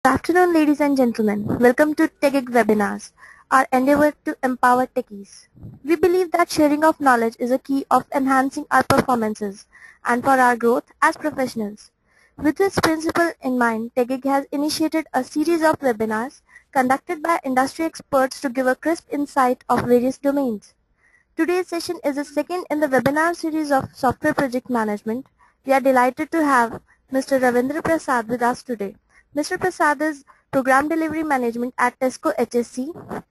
Good afternoon, ladies and gentlemen. Welcome to TechGig webinars, our endeavor to empower techies. We believe that sharing of knowledge is a key of enhancing our performances and for our growth as professionals. With this principle in mind, TechGig has initiated a series of webinars conducted by industry experts to give a crisp insight of various domains. Today's session is the second in the webinar series of software project management. We are delighted to have Mr. Ravindra Prasad with us today. Mr. Prasad is Program Delivery Management at Tesco HSC.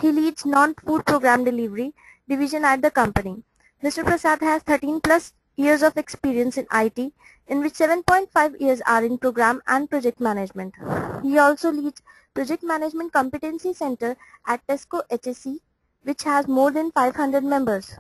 He leads non-food program delivery division at the company. Mr. Prasad has 13 plus years of experience in IT, in which 7.5 years are in program and project management. He also leads Project Management Competency Center at Tesco HSC, which has more than 500 members.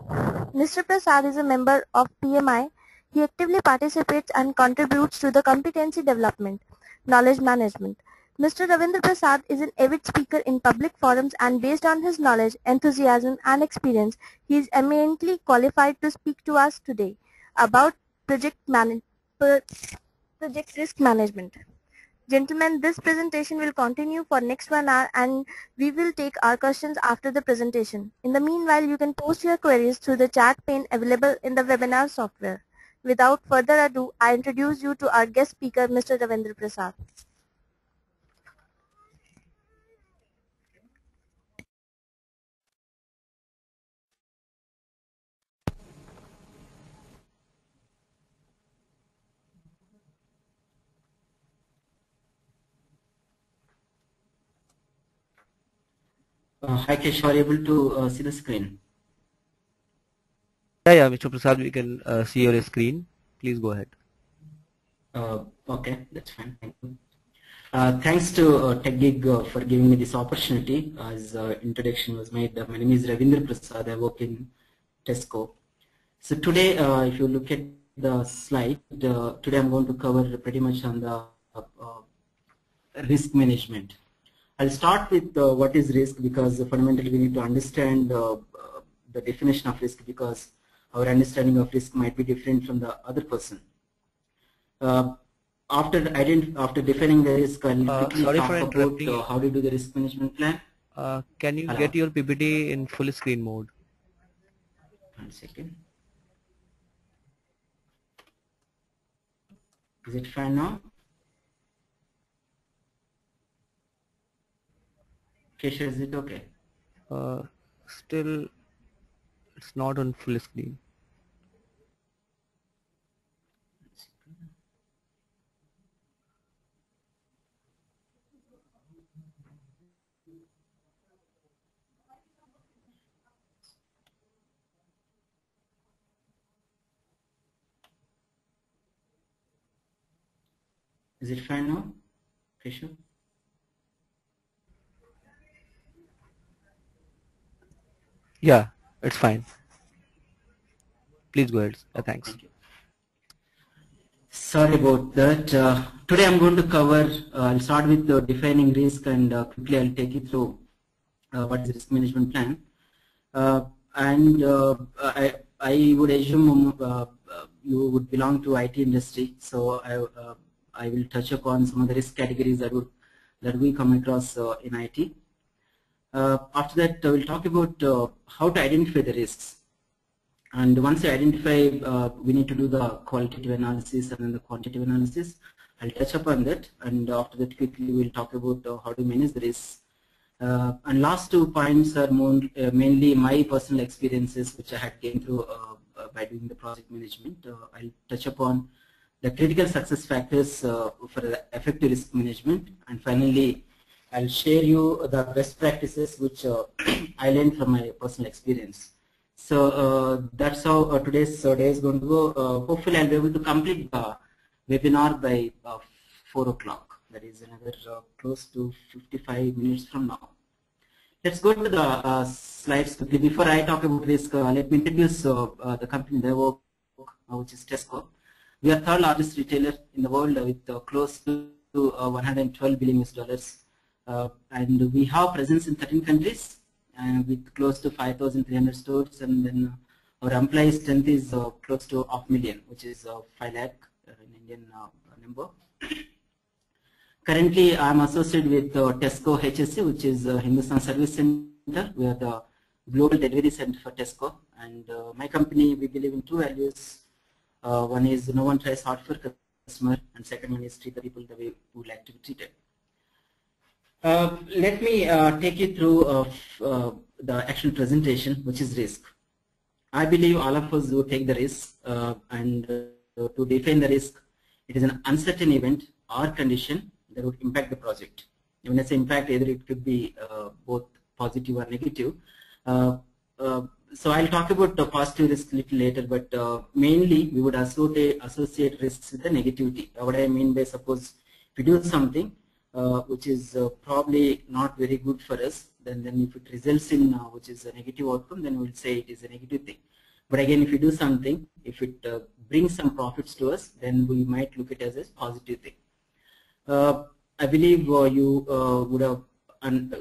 Mr. Prasad is a member of PMI. He actively participates and contributes to the competency development, knowledge management. Mr. Ravindra Prasad is an avid speaker in public forums, and based on his knowledge, enthusiasm and experience, he is eminently qualified to speak to us today about project risk management. Gentlemen, this presentation will continue for next 1 hour and we will take our questions after the presentation. In the meanwhile, you can post your queries through the chat pane available in the webinar software. Without further ado, I introduce you to our guest speaker, Mr. Ravindra Prasad. Hi Kesh, are you able to see the screen? Yeah, Mr. Prasad, we can see your screen. Please go ahead. Okay, that's fine. Thank you. Thanks to TechGig for giving me this opportunity. As introduction was made, my name is Ravindra Prasad. I work in Tesco. So today, if you look at the slide, today I'm going to cover pretty much on the risk management. I'll start with what is risk, because fundamentally we need to understand the definition of risk, because our understanding of risk might be different from the other person. After defining the risk, I'll quickly talk about how to do the risk management plan. Can you get your PPT in full screen mode? 1 second. Is it fine now? Kesha, is it okay? Still, it's not on full screen. Is it fine now, Kesha? Yeah, it's fine. Please go ahead. Thanks. Thank you. Sorry about that. Today I'm going to cover, I'll start with defining risk, and quickly I'll take you through what is the risk management plan. I would assume you would belong to IT industry, so I will touch upon some of the risk categories that we come across in IT. After that, we'll talk about how to identify the risks. And once you identify, we need to do the qualitative analysis and then the quantitative analysis. I'll touch upon that, and after that quickly we'll talk about how to manage the risks. And last 2 points are mainly my personal experiences, which I had gained through by doing the project management. I'll touch upon the critical success factors for the effective risk management, and finally I'll share you the best practices which I learned from my personal experience. So that's how today's day is going to go. Hopefully I'll be able to complete the webinar by 4 o'clock. That is another close to 55 minutes from now. Let's go to the slides quickly. Before I talk about risk, let me introduce the company that I work, which is Tesco. We are third largest retailer in the world with close to 112 billion US dollars, and we have presence in 13 countries with close to 5,300 stores, and then our employee strength is close to 500,000, which is 5 lakh in Indian number. Currently, I'm associated with Tesco HSC, which is Hindustan Service Center. We are the global delivery center for Tesco. And my company, we believe in two values. One is no one tries hard for customer, and second one is treat the people the way we would like to be treated. Let me take you through the actual presentation, which is risk. I believe all of us will take the risk, and to define the risk, it is an uncertain event or condition that would impact the project. When I say impact, either it could be both positive or negative. So I'll talk about the positive risk a little later, but mainly we would associate risks with the negativity. What I mean by, suppose if you do something which is probably not very good for us, then if it results in which is a negative outcome, then we'll say it is a negative thing. But again, if you do something, if it brings some profits to us, then we might look at it as a positive thing. I believe you would have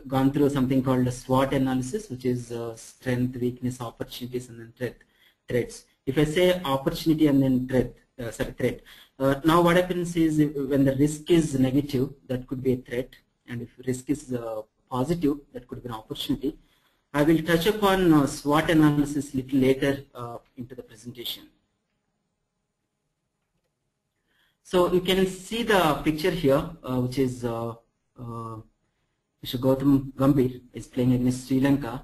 gone through something called a SWOT analysis, which is strength, weakness, opportunities, and then threats. If I say opportunity and then threat, now what happens is when the risk is negative, that could be a threat, and if risk is positive, that could be an opportunity. I will touch upon SWOT analysis a little later into the presentation. So you can see the picture here, which is Mr. Gautam Gambhir is playing against Sri Lanka.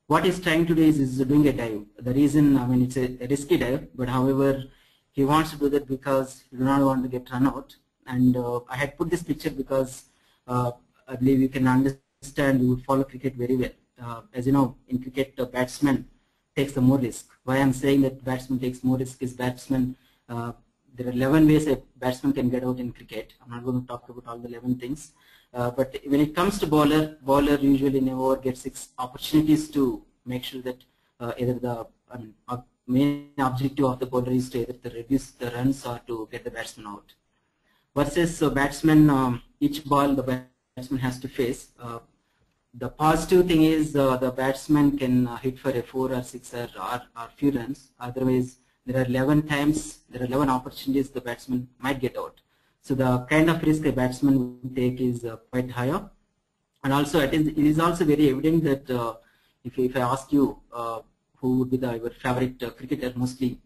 What he's trying to do is doing a dive. The reason, I mean, it's a risky dive, but however, he wants to do that because he does not want to get run out. And I had put this picture because I believe you can understand, you follow cricket very well. As you know, in cricket, the batsman takes the more risk. Why I'm saying that batsman takes more risk is batsman. There are 11 ways a batsman can get out in cricket. I'm not going to talk about all the 11 things. But when it comes to bowler usually in a over gets 6 opportunities to make sure that either the main objective of the bowler is to either to reduce the runs or to get the batsman out. Versus batsman, each ball the batsman has to face. The positive thing is the batsman can hit for a 4 or 6 or few runs. Otherwise, there are 11 opportunities the batsman might get out. So the kind of risk a batsman will take is quite higher. And also it is also very evident that if I ask you who would be your favorite cricketer, mostly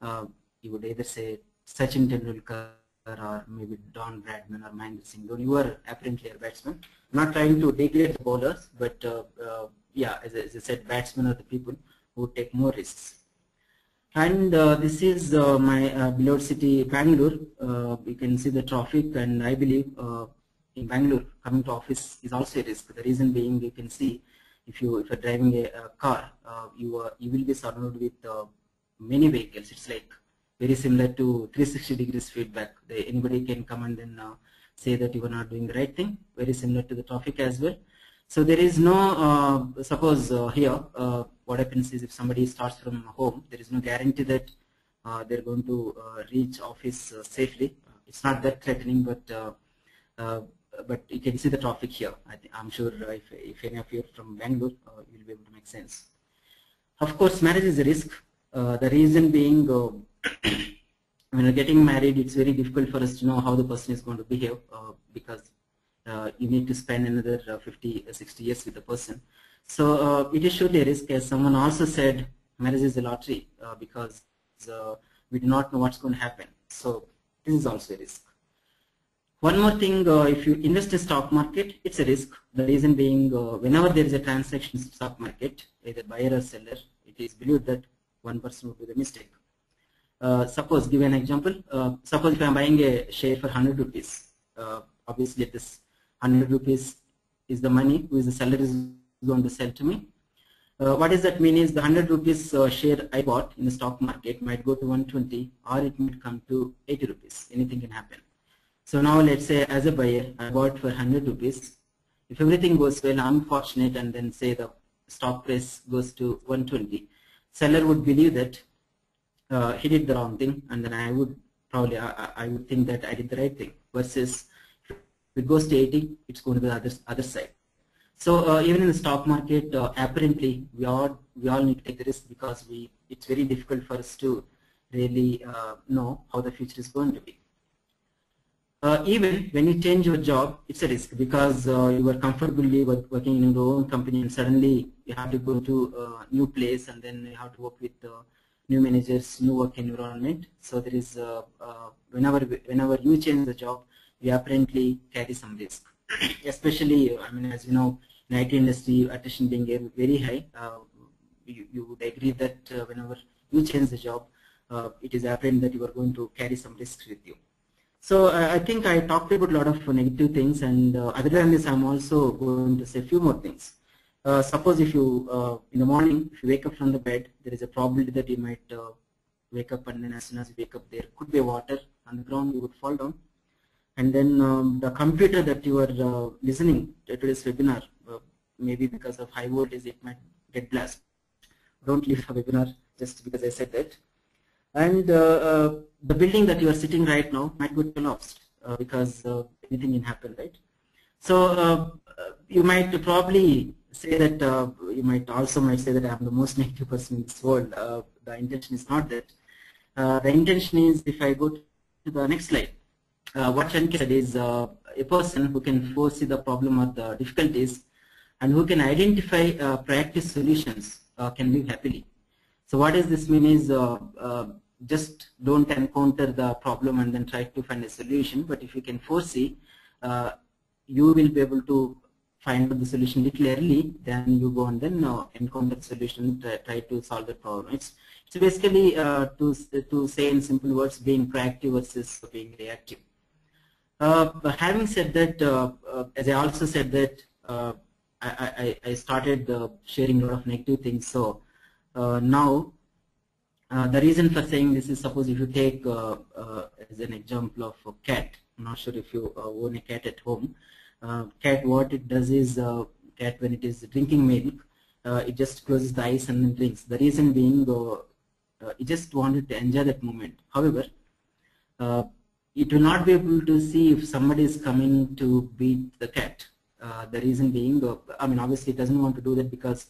you would either say Sachin Tendulkar or maybe Don Bradman or Mahendra Singh Dhoni. You are apparently a batsman. I'm not trying to degrade the bowlers, but yeah, as I said, batsmen are the people who take more risks. And this is my beloved city, Bangalore. You can see the traffic, and I believe in Bangalore, coming to office is also a risk. The reason being, you can see if you're driving a car, you will be surrounded with many vehicles. It's like very similar to 360 degrees feedback. Anybody can come and then say that you are not doing the right thing. Very similar to the traffic as well. So there is no, suppose here, what happens is if somebody starts from home, there is no guarantee that they're going to reach office safely. It's not that threatening, but you can see the traffic here. I'm sure if any of you are from Bangalore, you'll be able to make sense. Of course, marriage is a risk. The reason being, when you're getting married, it's very difficult for us to know how the person is going to behave because you need to spend another 50, 60 years with the person. So it is surely a risk, as someone also said, marriage is a lottery because we do not know what's going to happen. So this is also a risk. One more thing, if you invest in stock market, it's a risk. The reason being, whenever there is a transaction in stock market, either buyer or seller, it is believed that one person would do the mistake. Suppose, give an example. Suppose if I am buying a share for 100 rupees, obviously this 100 rupees is the money who is the seller is going to sell to me. What does that mean is the 100 rupees share I bought in the stock market might go to 120 or it might come to 80 rupees. Anything can happen. So now let's say as a buyer I bought for 100 rupees. If everything goes well, I'm fortunate, and then say the stock price goes to 120. Seller would believe that he did the wrong thing, and then I would probably I would think that I did the right thing. Versus if it goes to 80, it's going to the other side. So even in the stock market, apparently we all need to take the risk because it's very difficult for us to really know how the future is going to be. Even when you change your job, it's a risk because you were comfortably working in your own company and suddenly you have to go to a new place and then you have to work with new managers, new work environment. So there is whenever you change the job, you apparently carry some risk. Especially, I mean, as you know, in IT industry, attrition being very high, you would agree that whenever you change the job, it is apparent that you are going to carry some risks with you. So I think I talked about a lot of negative things, and other than this, I'm also going to say a few more things. Suppose if you, in the morning, if you wake up from the bed, there is a probability that you might wake up, and then as soon as you wake up, there could be water on the ground, you would fall down. And then the computer that you are listening to today's webinar, maybe because of high voltage, it might get blasted. Don't leave the webinar just because I said that. And the building that you are sitting right now might get collapsed because anything can happen, right? So you might probably say that you might say that I'm the most negative person in this world. The intention is not that. The intention is, if I go to the next slide, what Shankar said is a person who can foresee the problem or the difficulties and who can identify proactive solutions can live happily. So what does this mean is just don't encounter the problem and then try to find a solution, but if you can foresee, you will be able to find out the solution little early, then you go and then encounter the solution, try to solve the problem. It's basically to say in simple words, being proactive versus being reactive. But having said that, as I also said that I started sharing a lot of negative things. So now the reason for saying this is, suppose if you take as an example of a cat. I'm not sure if you own a cat at home. Cat, what it does is, cat when it is drinking milk, it just closes the eyes and then drinks. The reason being, it just wanted to enjoy that moment. However, it will not be able to see if somebody is coming to beat the cat. The reason being, I mean, obviously it doesn't want to do that because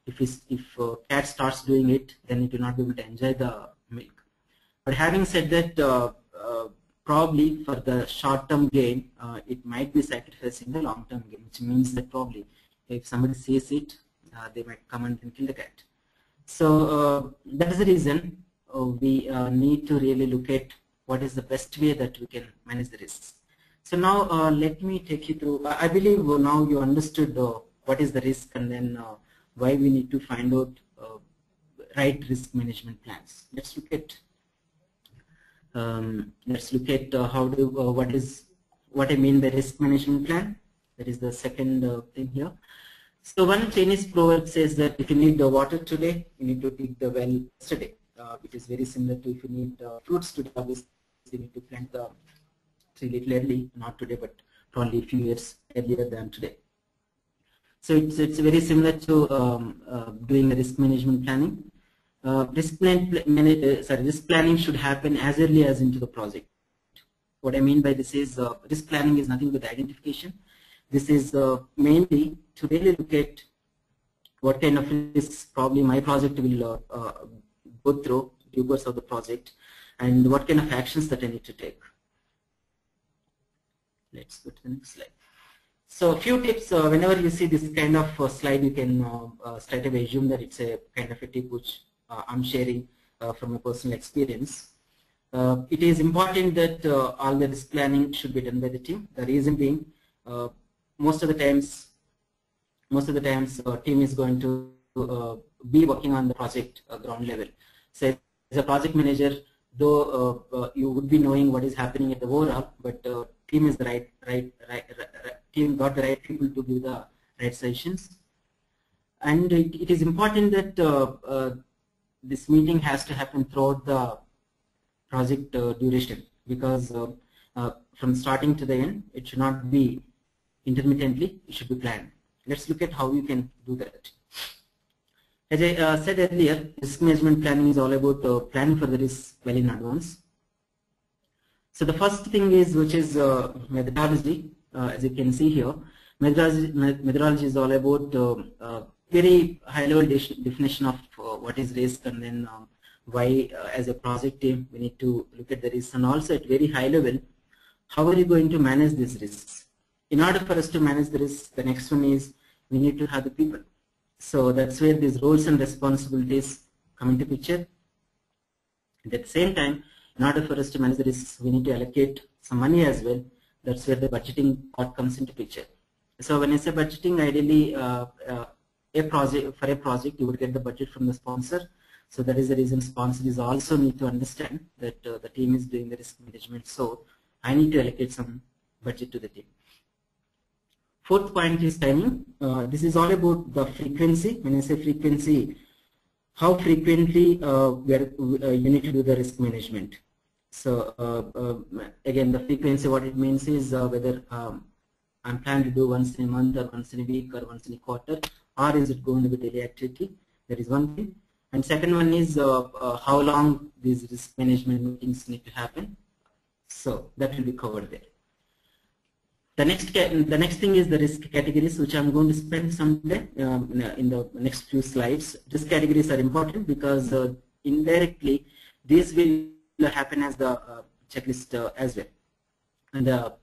if cat starts doing it, then it will not be able to enjoy the milk. But having said that, probably for the short-term gain, it might be sacrificing the long-term gain, which means that probably if somebody sees it, they might come and kill the cat. So that is the reason we need to really look at what is the best way that we can manage the risks. So now let me take you through. I believe now you understood what is the risk and then why we need to find out right risk management plans. Let's look at what I mean by risk management plan. That is the second thing here. So one Chinese proverb says that if you need the water today, you need to dig the well yesterday. It is very similar to if you need fruits today, obviously you need to plant the tree little early, not today, but probably a few years earlier than today. So it's very similar to doing the risk management planning. Risk planning should happen as early as into the project. What I mean by this is risk planning is nothing but identification. This is mainly to really look at what kind of risks probably my project will go through due course of the project and what kind of actions that I need to take. Let's go to the next slide. So a few tips, whenever you see this kind of slide, you can straight away assume that it's a kind of a tip which I'm sharing from a personal experience. It is important that all the risk planning should be done by the team. The reason being, most of the times team is going to be working on the project ground level. So as a project manager, though you would be knowing what is happening at the overall, but team is the team got the right people to give the right suggestions. And it is important that this meeting has to happen throughout the project duration, because from starting to the end, it should not be intermittently, it should be planned. Let's look at how you can do that. As I said earlier, risk management planning is all about planning for the risk well in advance. So the first thing is, which is methodology. As you can see here, methodology is all about very high level definition of what is risk, and then why as a project team we need to look at the risk, and also at very high level how are you going to manage these risks? In order for us to manage the risks, the next one is we need to have the people. So that's where these roles and responsibilities come into picture. And at the same time, in order for us to manage the risks, we need to allocate some money as well. That's where the budgeting part comes into picture. So when I say budgeting, ideally for a project, you would get the budget from the sponsor. So that is the reason sponsors also need to understand that the team is doing the risk management. So I need to allocate some budget to the team. Fourth point is timing. This is all about the frequency. When I say frequency, how frequently you need to do the risk management. So again, the frequency, what it means is whether I'm planning to do once in a month or once in a week or once in a quarter, or is it going to be daily activity? That is one thing. And second one is how long these risk management meetings need to happen. So that will be covered there. The next thing is the risk categories, which I'm going to spend some time in the next few slides. Risk categories are important because indirectly these will happen as the checklist as well. And the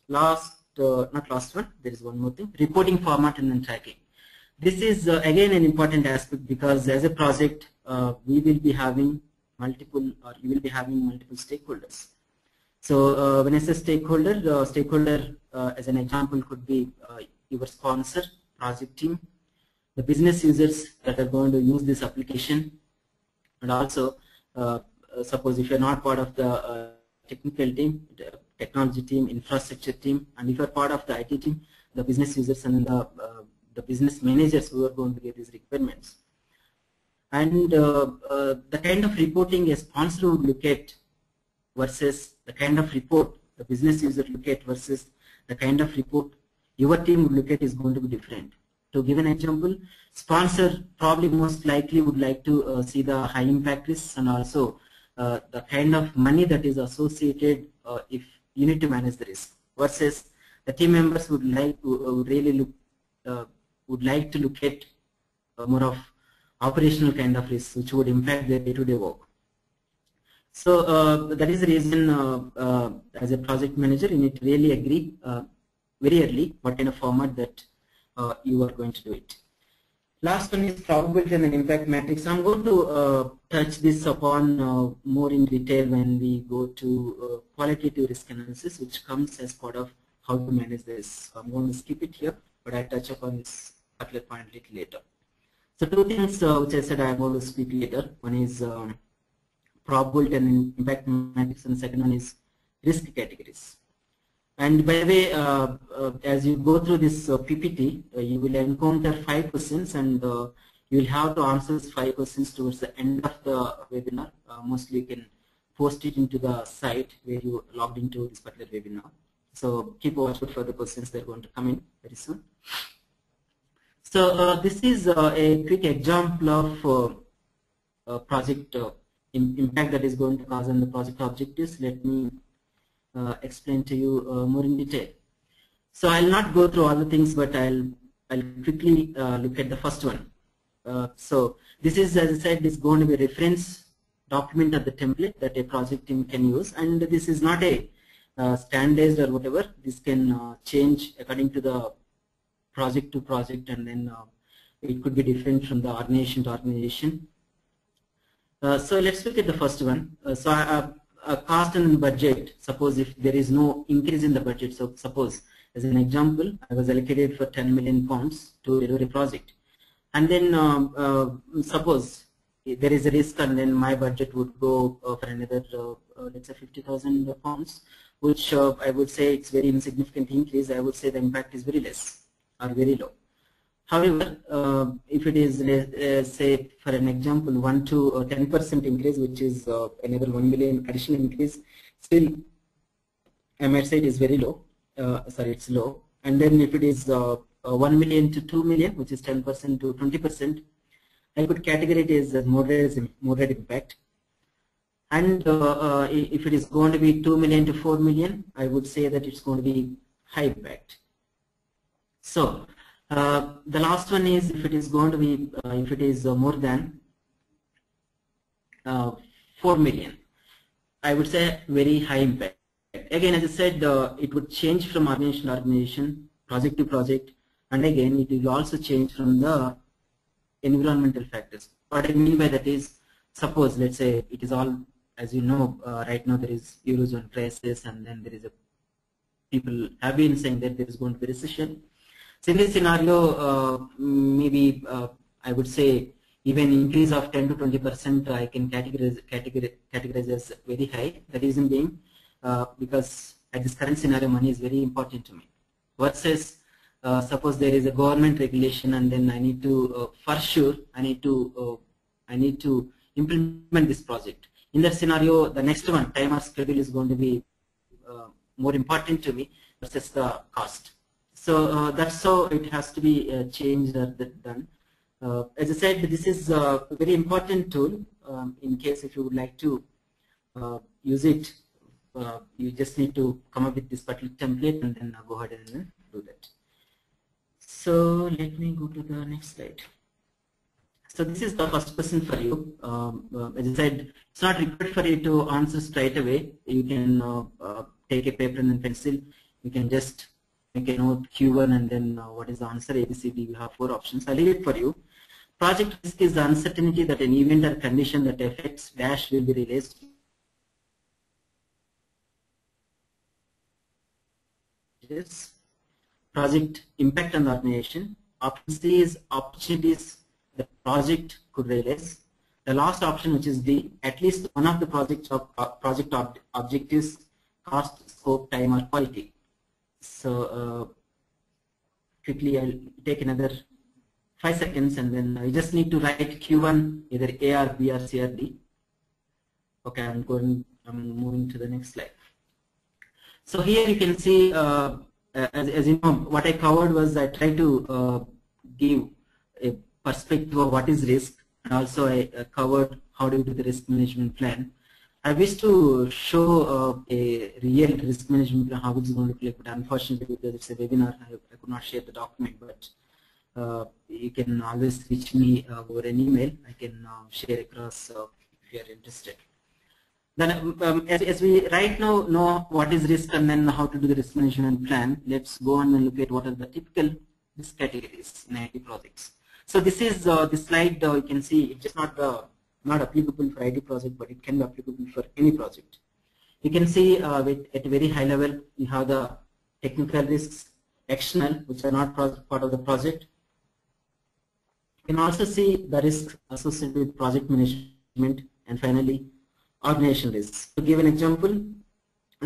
not last one, there is one more thing: reporting format and then tracking. This is again an important aspect because as a project we will be having multiple, or you will be having multiple stakeholders. So when I say stakeholder, stakeholder as an example could be your sponsor, project team, the business users that are going to use this application, and also suppose if you're not part of the technical team, the technology team, infrastructure team, and if you're part of the IT team, the business users and the business managers who are going to get these requirements. And the kind of reporting a sponsor would look at versus the kind of report the business user look at versus the kind of report your team would look at is going to be different. To give an example, sponsor probably most likely would like to see the high impact risks and also the kind of money that is associated if you need to manage the risk, versus the team members would like to really look would like to look at more of operational kind of risks which would impact their day-to-day work. So that is the reason as a project manager you need to really agree very early what kind of format that you are going to do it. Last one is probability and impact matrix. I'm going to touch this upon more in detail when we go to qualitative risk analysis, which comes as part of how to manage this. So I'm going to skip it here, but I'll touch upon this particular point a little later. So two things which I said I'm going to speak later. One is probability and impact matrix, and the second one is risk categories. And by the way, as you go through this PPT, you will encounter 5 questions, and you will have to answer 5 questions towards the end of the webinar. Mostly you can post it into the site where you logged into this particular webinar. So keep watch out for the questions that are going to come in very soon. So this is a quick example of project impact that is going to cause on the project objectives. Let me explain to you more in detail. So I'll not go through all the things, but I'll quickly look at the first one. So this is, as I said, is going to be a reference document of the template that a project team can use, and this is not a standardized or whatever. This can change according to the project to project, and then it could be different from the organization to organization. So let's look at the first one. A cost and budget. Suppose if there is no increase in the budget, so suppose as an example, I was allocated for 10 million pounds to deliver a project, and then suppose there is a risk, and then my budget would go for another let's say 50,000 pounds, which I would say it's very insignificant increase. I would say the impact is very less or very low. However, if it is say for an example 1 to 10% increase, which is another 1 million additional increase, still I might say it is very low. Sorry, it's low. And then if it is 1 million to 2 million, which is 10% to 20%, I could categorize it as moderate impact. And if it is going to be 2 million to 4 million, I would say that it's going to be high impact. So the last one is if it is going to be if it is more than 4 million, I would say very high impact. Again, as I said, it would change from organization to organization, project to project, and again, it will also change from the environmental factors. What I mean by that is, suppose, let's say, it is all, as you know, right now there is Eurozone crisis, and then there is a, people have been saying that there is going to be recession. So in this scenario, maybe I would say even increase of 10 to 20% I can categorize as very high. The reason being, because at this current scenario, money is very important to me. Versus suppose there is a government regulation, and then I need to for sure I need to implement this project. In that scenario, the next one, time or schedule, is going to be more important to me versus the cost. So that's how it has to be changed or done. As I said, this is a very important tool. In case if you would like to use it, you just need to come up with this particular template and then go ahead and do that. So let me go to the next slide. So this is the first question for you. As I said, it's not required for you to answer straight away. You can take a paper and pencil. You can just make a note Q1 and then what is the answer, ABCD. You have 4 options. I'll leave it for you. Project risk is the uncertainty that an event or condition that affects dash will be released. Yes. Project impact on the organization. Option C is opportunities the project could realize. The last option, which is D, at least one of the project objectives, cost, scope, time, or quality. So quickly I'll take another 5 seconds, and then you just need to write Q1 either A or B or C or D. Okay, I'm moving to the next slide. So here you can see, as you know, what I covered was I tried to give a perspective of what is risk, and also I covered how do you do the risk management plan. I wish to show a real risk management plan, how it's going to look like, but unfortunately because it's a webinar, I could not share the document, but you can always reach me over an email. I can share across if you are interested. Then as we right now know what is risk and then how to do the risk management plan, let's go on and look at what are the typical risk categories in IT projects. So this is this slide, you can see it's just not applicable for IT project, but it can be applicable for any project. You can see at a very high level, you have the technical risks, external, which are not part of the project. You can also see the risks associated with project management, and finally organization risks. To give an example,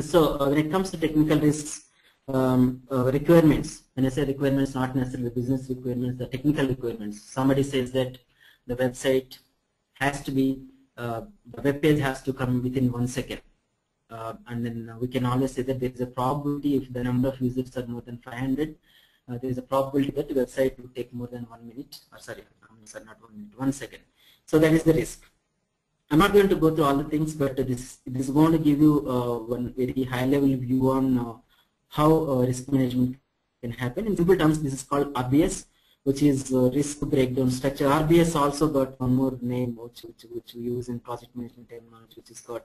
so when it comes to technical risks, requirements, when I say requirements, not necessarily business requirements, the technical requirements. Somebody says that the website has to be, the web page has to come within 1 second. And then we can always say that there is a probability if the number of users are more than 500, there is a probability that the website will take more than 1 minute, or sorry, not 1 minute, 1 second. So that is the risk. I'm not going to go through all the things, but this is going to give you one very high level view on how risk management can happen. In simple terms, this is called RBS, which is risk breakdown structure. RBS also got one more name which we use in project management terminology, which is called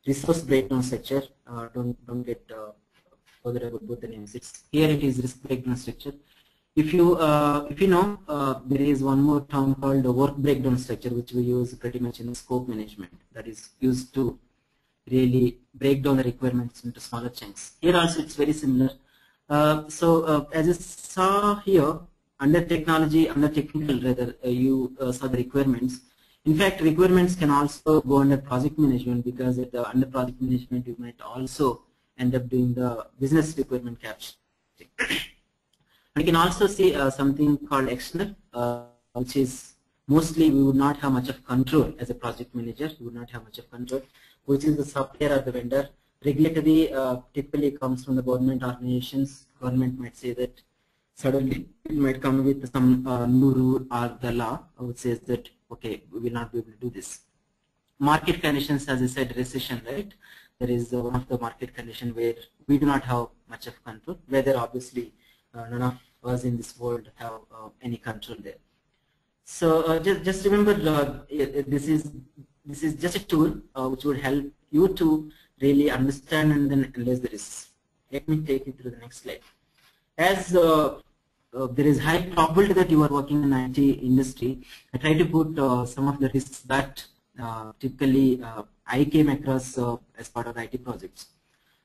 resource breakdown structure. Don't get further about both the names. Here it is risk breakdown structure. If you know, there is one more term called work breakdown structure, which we use pretty much in scope management. That is used to really break down the requirements into smaller chunks. Here also it's very similar. As you saw here, under technology, under technical rather, you saw the requirements. In fact, requirements can also go under project management, because under project management you might also end up doing the business requirement capture. You can also see something called external, which is mostly we would not have much of control as a project manager. We would not have much of control, which is the supplier or the vendor. Regulatory typically comes from the government organizations. Government might say that suddenly it might come with some new rule or the law which says that okay, we will not be able to do this. Market conditions, as I said, recession, right? There is one of the market condition where we do not have much of control. Whether obviously none of us in this world have any control there. So just remember, this is just a tool which would help you to really understand and then analyze the risks. Let me take you through the next slide. As there is high probability that you are working in IT industry, I try to put some of the risks that typically I came across as part of IT projects.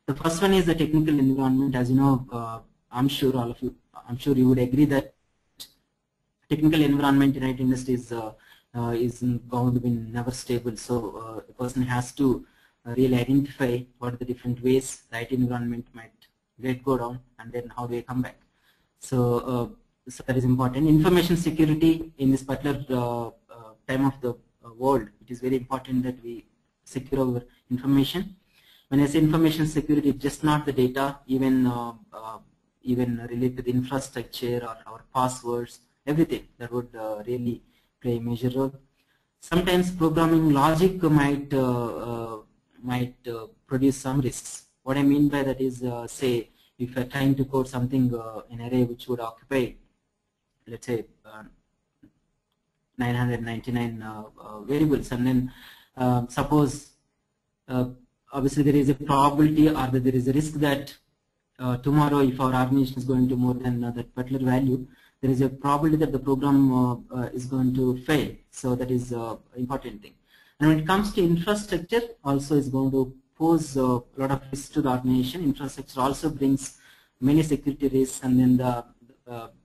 The first one is the technical environment. As you know, I'm sure you would agree that technical environment in IT industry is going to be never stable. So the person has to really identify what are the different ways the IT environment might go down, and then how do we come back. So, so that is important. Information security in this particular time of the world, it is very important that we secure our information. When I say information security, it's just not the data, even related to the infrastructure or our passwords, everything that would really play a major role. Sometimes programming logic might produce some risks. What I mean by that is, say, if you are trying to code something in an array which would occupy, let's say, 999 variables, and then suppose obviously there is a probability or there is a risk that tomorrow, if our organization is going to more than that particular value, there is a probability that the program is going to fail. So that is important thing. And when it comes to infrastructure, also is going to pose a lot of risks to the organization. Infrastructure also brings many security risks, and then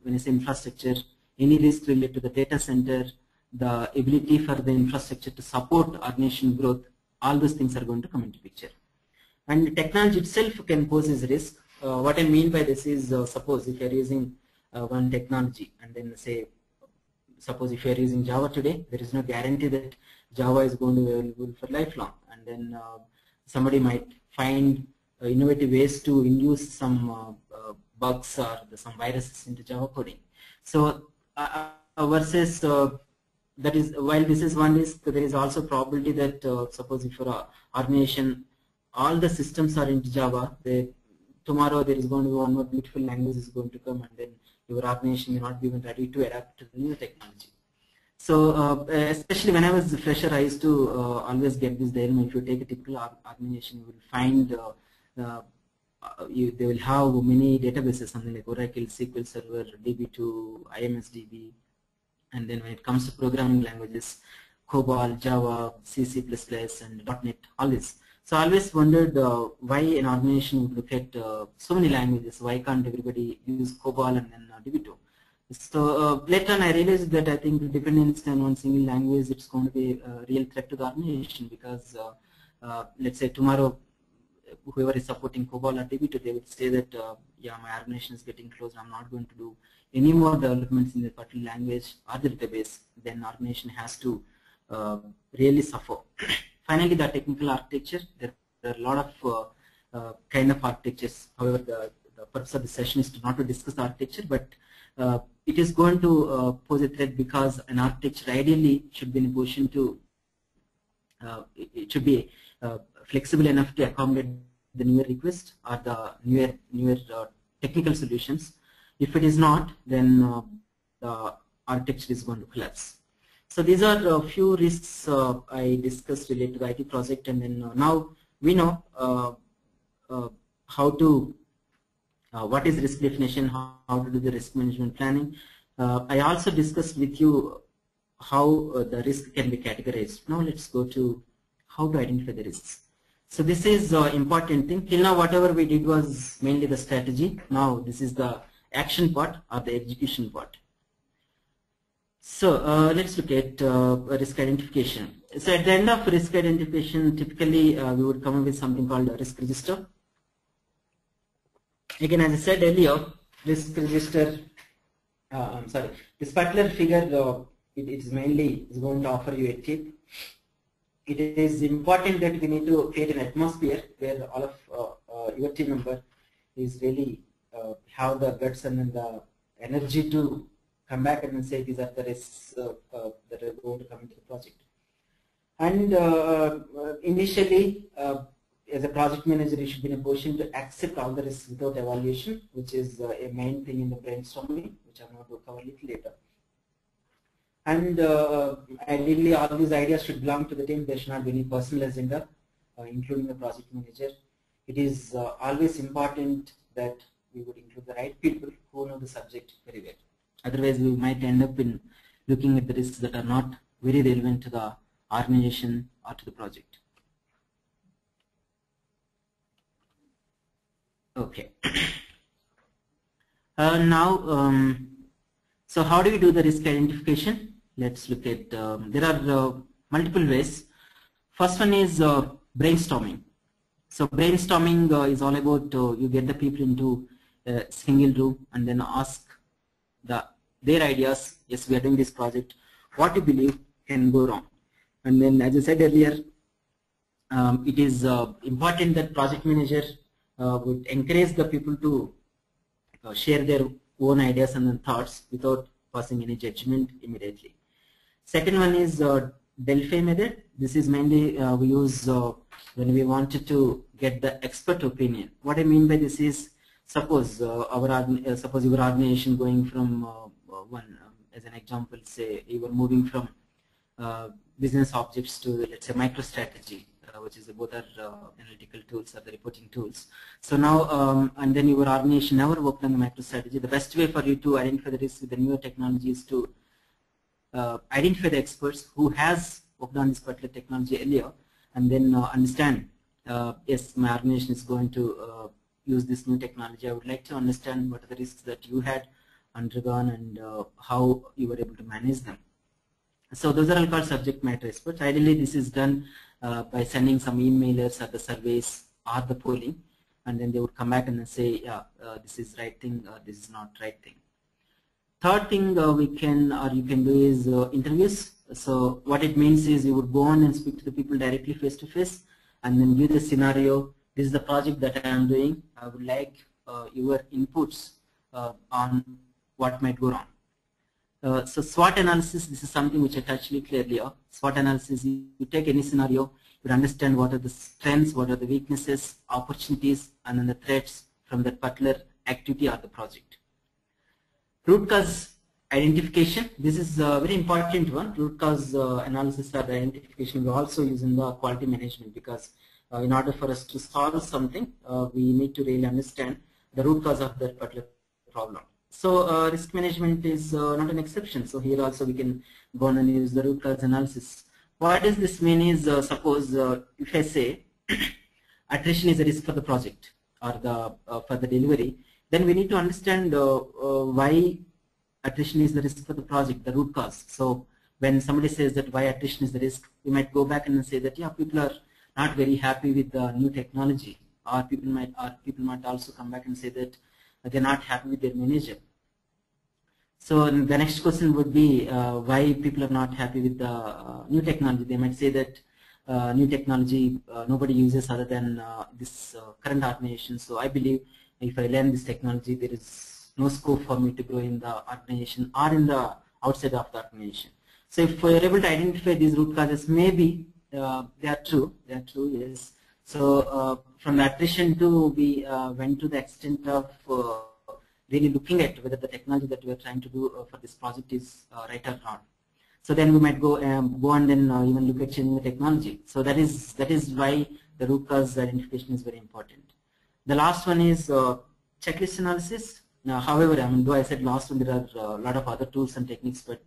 when I say infrastructure, any risk related to the data center, the ability for the infrastructure to support organization growth, all those things are going to come into picture. And technology itself can pose as risk. What I mean by this is, suppose if you are using one technology, and then say, suppose if you are using Java today, there is no guarantee that Java is going to be available for lifelong, and then somebody might find innovative ways to induce some bugs or some viruses into Java coding. So versus that is, while this is one risk, there is also probability that suppose if your organization, all the systems are into Java, tomorrow there is going to be one more beautiful language is going to come, and then your organization may not be even ready to adapt to the new technology. So especially when I was a fresher, I used to always get this dilemma. If you take a typical organization, you will find they will have many databases, something like Oracle, SQL Server, DB2, IMSDB, and then when it comes to programming languages, COBOL, Java, C++, and .NET, all this. So I always wondered why an organization would look at so many languages. Why can't everybody use COBOL and then DB2? So later on I realized that I think dependence on one single language, it's going to be a real threat to the organization, because let's say tomorrow whoever is supporting COBOL or DB2, they would say that yeah, my organization is getting closed, I'm not going to do any more developments in the particular language or the database. Then the organization has to really suffer. Finally, the technical architecture. There are a lot of kind of architectures. However, the purpose of the session is to not to discuss the architecture, but it is going to pose a threat, because an architecture ideally should be in a position to it should be flexible enough to accommodate the newer requests or the newer technical solutions. If it is not, then the architecture is going to collapse. So these are a few risks I discussed related to the IT project, and then now we know how to what is risk definition, how to do the risk management planning. I also discussed with you how the risk can be categorized. Now let's go to how to identify the risks. So this is important thing. Till now whatever we did was mainly the strategy. Now this is the action part or the execution part. So let's look at risk identification. So at the end of risk identification, typically we would come up with something called a risk register. Again, as I said earlier, risk register, this particular figure, it is mainly going to offer you a tip. It is important that we need to create an atmosphere where all of your team member is really have the guts and then the energy to come back and say these are the risks that are going to come into the project. And initially, as a project manager, you should be in a position to accept all the risks without evaluation, which is a main thing in the brainstorming, which I'm going to cover a little later. And ideally, all these ideas should belong to the team. There should not be any personal agenda. including the project manager, it is always important that we would include the right people who know the subject very well. Otherwise, we might end up in looking at the risks that are not very relevant to the organization or to the project. Okay. Now, so how do we do the risk identification? Let's look at, there are multiple ways. First one is brainstorming. So brainstorming is all about you get the people into a single room and then ask their ideas. Yes, we are doing this project. What you believe can go wrong? And then, as I said earlier, it is important that project manager would encourage the people to share their own ideas and thoughts without passing any judgment immediately. Second one is Delphi method. This is mainly we use when we wanted to get the expert opinion. What I mean by this is, suppose suppose your organization going from as an example, say you were moving from business objects to, let's say, MicroStrategy, which is both are analytical tools or the reporting tools. So now, and then your organization never worked on the MicroStrategy. The best way for you to identify the risk with the newer technology is to identify the experts who has worked on this particular technology earlier, and then understand, yes, my organization is going to use this new technology. I would like to understand what are the risks that you had undergone and how you were able to manage them. So those are all called subject matter experts. Ideally, this is done by sending some emailers or the surveys or the polling, and then they would come back and then say, yeah, this is right thing, this is not right thing. Third thing we can or you can do is interviews. So what it means is you would go on and speak to the people directly face to face, and then give the scenario. This is the project that I am doing. I would like your inputs on what might go wrong. So SWOT analysis, this is something which I touched a little earlier. SWOT analysis, you take any scenario, you understand what are the strengths, what are the weaknesses, opportunities, and then the threats from that particular activity or the project. Root cause identification, this is a very important one. Root cause analysis or the identification we also use in the quality management, because in order for us to solve something, we need to really understand the root cause of that particular problem. So risk management is not an exception. So here also we can go on and use the root cause analysis. What does this mean is, suppose if I say attrition is a risk for the project or the for the delivery, then we need to understand why attrition is the risk for the project, the root cause. So when somebody says that why attrition is the risk, we might go back and say that, yeah, people are not very happy with the new technology, or people might also come back and say that they're not happy with their manager. So the next question would be why people are not happy with the new technology. They might say that new technology nobody uses other than this current organization. So I believe if I learn this technology, there is no scope for me to grow in the organization or in the outside of the organization. So if we are able to identify these root causes, maybe they are true. They are true, yes. So from the attrition to we went to the extent of really looking at whether the technology that we are trying to do for this project is right or not. So then we might go and then even look at changing the technology. So that is why the root cause identification is very important. The last one is checklist analysis. Now, however, I mean, though I said last one, there are a lot of other tools and techniques, but